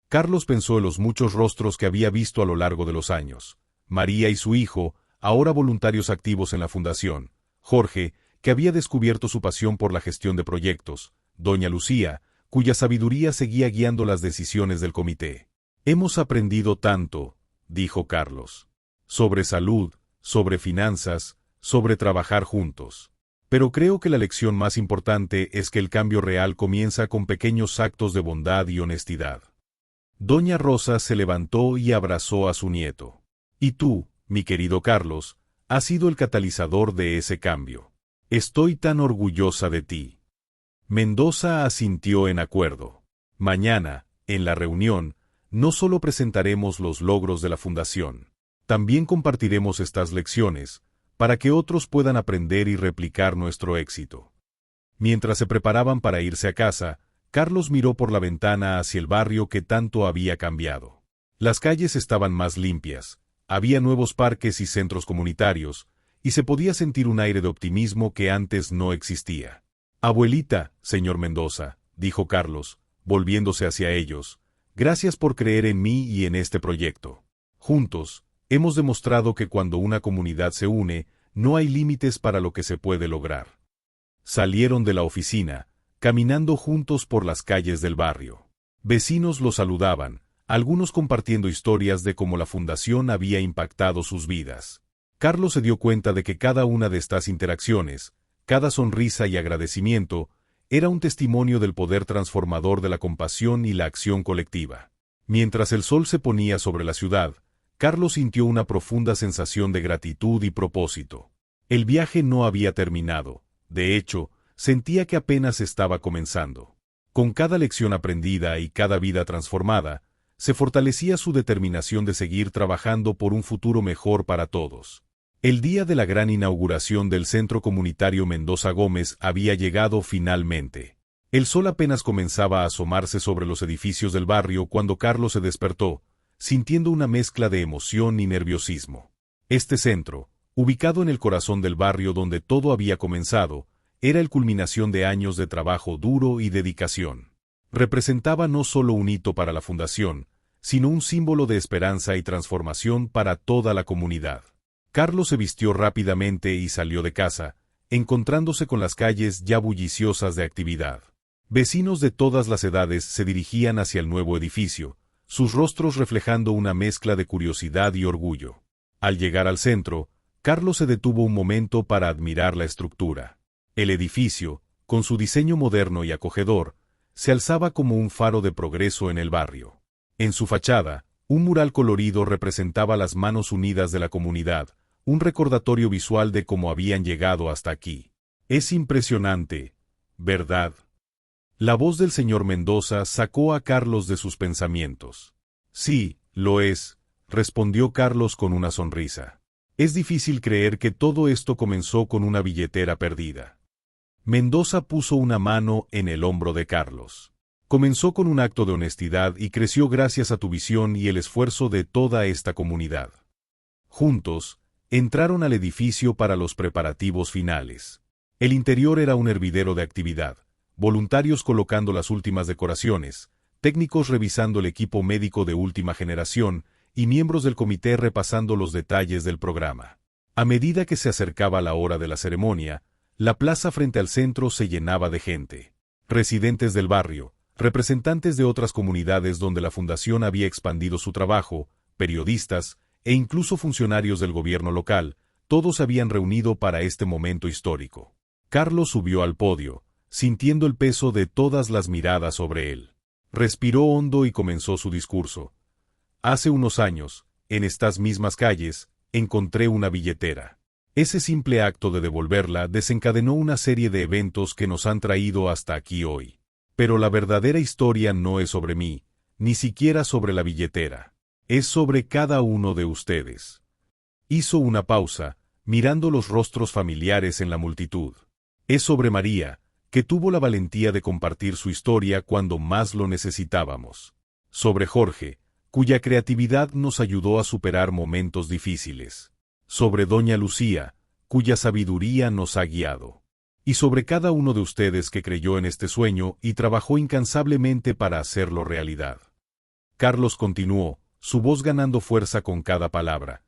Carlos pensó en los muchos rostros que había visto a lo largo de los años. María y su hijo, ahora voluntarios activos en la fundación. Jorge, que había descubierto su pasión por la gestión de proyectos. Doña Lucía, cuya sabiduría seguía guiando las decisiones del comité. «Hemos aprendido tanto», dijo Carlos. «Sobre salud, sobre finanzas, sobre trabajar juntos. Pero creo que la lección más importante es que el cambio real comienza con pequeños actos de bondad y honestidad». Doña Rosa se levantó y abrazó a su nieto. «Y tú, mi querido Carlos, has sido el catalizador de ese cambio. Estoy tan orgullosa de ti. Mendoza asintió en acuerdo. Mañana, en la reunión, no solo presentaremos los logros de la Fundación, también compartiremos estas lecciones, para que otros puedan aprender y replicar nuestro éxito. Mientras se preparaban para irse a casa, Carlos miró por la ventana hacia el barrio que tanto había cambiado. Las calles estaban más limpias, había nuevos parques y centros comunitarios, y se podía sentir un aire de optimismo que antes no existía. Abuelita, señor Mendoza, dijo Carlos, volviéndose hacia ellos, gracias por creer en mí y en este proyecto. Juntos, hemos demostrado que cuando una comunidad se une, no hay límites para lo que se puede lograr. Salieron de la oficina, caminando juntos por las calles del barrio. Vecinos los saludaban, algunos compartiendo historias de cómo la fundación había impactado sus vidas. Carlos se dio cuenta de que cada una de estas interacciones, cada sonrisa y agradecimiento, era un testimonio del poder transformador de la compasión y la acción colectiva. Mientras el sol se ponía sobre la ciudad, Carlos sintió una profunda sensación de gratitud y propósito. El viaje no había terminado, de hecho, sentía que apenas estaba comenzando. Con cada lección aprendida y cada vida transformada, se fortalecía su determinación de seguir trabajando por un futuro mejor para todos. El día de la gran inauguración del Centro Comunitario Mendoza Gómez había llegado finalmente. El sol apenas comenzaba a asomarse sobre los edificios del barrio cuando Carlos se despertó, sintiendo una mezcla de emoción y nerviosismo. Este centro, ubicado en el corazón del barrio donde todo había comenzado, era el culminación de años de trabajo duro y dedicación. Representaba no solo un hito para la fundación, sino un símbolo de esperanza y transformación para toda la comunidad. Carlos se vistió rápidamente y salió de casa, encontrándose con las calles ya bulliciosas de actividad. Vecinos de todas las edades se dirigían hacia el nuevo edificio, sus rostros reflejando una mezcla de curiosidad y orgullo. Al llegar al centro, Carlos se detuvo un momento para admirar la estructura. El edificio, con su diseño moderno y acogedor, se alzaba como un faro de progreso en el barrio. En su fachada, un mural colorido representaba las manos unidas de la comunidad, un recordatorio visual de cómo habían llegado hasta aquí. Es impresionante, ¿verdad? La voz del señor Mendoza sacó a Carlos de sus pensamientos. Sí, lo es, respondió Carlos con una sonrisa. Es difícil creer que todo esto comenzó con una billetera perdida. Mendoza puso una mano en el hombro de Carlos. Comenzó con un acto de honestidad y creció gracias a tu visión y el esfuerzo de toda esta comunidad. Juntos, entraron al edificio para los preparativos finales. El interior era un hervidero de actividad, voluntarios colocando las últimas decoraciones, técnicos revisando el equipo médico de última generación y miembros del comité repasando los detalles del programa. A medida que se acercaba la hora de la ceremonia, la plaza frente al centro se llenaba de gente. Residentes del barrio, representantes de otras comunidades donde la fundación había expandido su trabajo, periodistas, e incluso funcionarios del gobierno local, todos se habían reunido para este momento histórico. Carlos subió al podio, sintiendo el peso de todas las miradas sobre él. Respiró hondo y comenzó su discurso. Hace unos años, en estas mismas calles, encontré una billetera. Ese simple acto de devolverla desencadenó una serie de eventos que nos han traído hasta aquí hoy. Pero la verdadera historia no es sobre mí, ni siquiera sobre la billetera. Es sobre cada uno de ustedes. Hizo una pausa, mirando los rostros familiares en la multitud. Es sobre María, que tuvo la valentía de compartir su historia cuando más lo necesitábamos. Sobre Jorge, cuya creatividad nos ayudó a superar momentos difíciles. Sobre doña Lucía, cuya sabiduría nos ha guiado. Y sobre cada uno de ustedes que creyó en este sueño y trabajó incansablemente para hacerlo realidad. Carlos continuó, su voz ganando fuerza con cada palabra.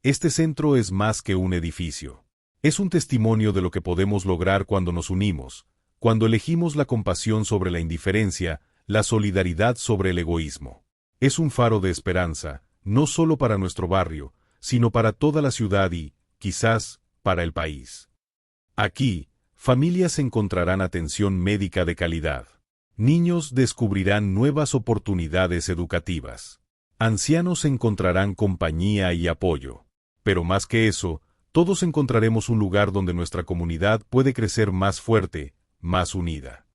Este centro es más que un edificio. Es un testimonio de lo que podemos lograr cuando nos unimos, cuando elegimos la compasión sobre la indiferencia, la solidaridad sobre el egoísmo. Es un faro de esperanza, no solo para nuestro barrio, sino para toda la ciudad y, quizás, para el país. Aquí, familias encontrarán atención médica de calidad. Niños descubrirán nuevas oportunidades educativas. Ancianos encontrarán compañía y apoyo. Pero más que eso, todos encontraremos un lugar donde nuestra comunidad puede crecer más fuerte, más unida.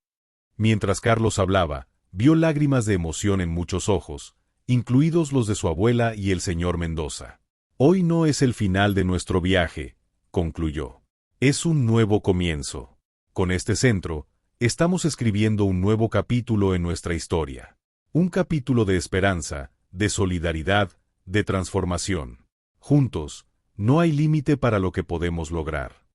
Mientras Carlos hablaba, vio lágrimas de emoción en muchos ojos, incluidos los de su abuela y el señor Mendoza. Hoy no es el final de nuestro viaje, concluyó. Es un nuevo comienzo. Con este centro, estamos escribiendo un nuevo capítulo en nuestra historia. Un capítulo de esperanza, de solidaridad, de transformación. Juntos, no hay límite para lo que podemos lograr.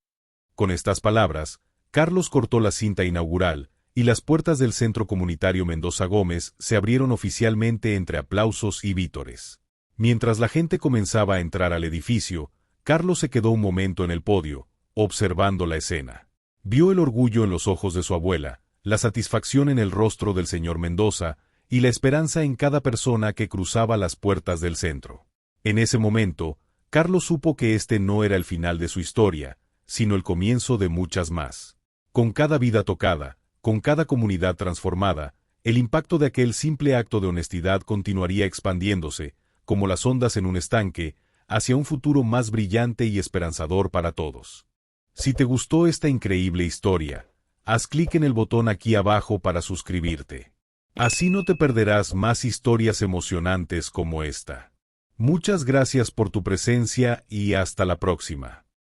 Con estas palabras, Carlos cortó la cinta inaugural, y las puertas del Centro Comunitario Mendoza Gómez se abrieron oficialmente entre aplausos y vítores. Mientras la gente comenzaba a entrar al edificio, Carlos se quedó un momento en el podio, observando la escena. Vio el orgullo en los ojos de su abuela, la satisfacción en el rostro del señor Mendoza y la esperanza en cada persona que cruzaba las puertas del centro. En ese momento, Carlos supo que este no era el final de su historia, sino el comienzo de muchas más. Con cada vida tocada, con cada comunidad transformada, el impacto de aquel simple acto de honestidad continuaría expandiéndose, como las ondas en un estanque, hacia un futuro más brillante y esperanzador para todos. Si te gustó esta increíble historia, haz clic en el botón aquí abajo para suscribirte. Así no te perderás más historias emocionantes como esta. Muchas gracias por tu presencia y hasta la próxima.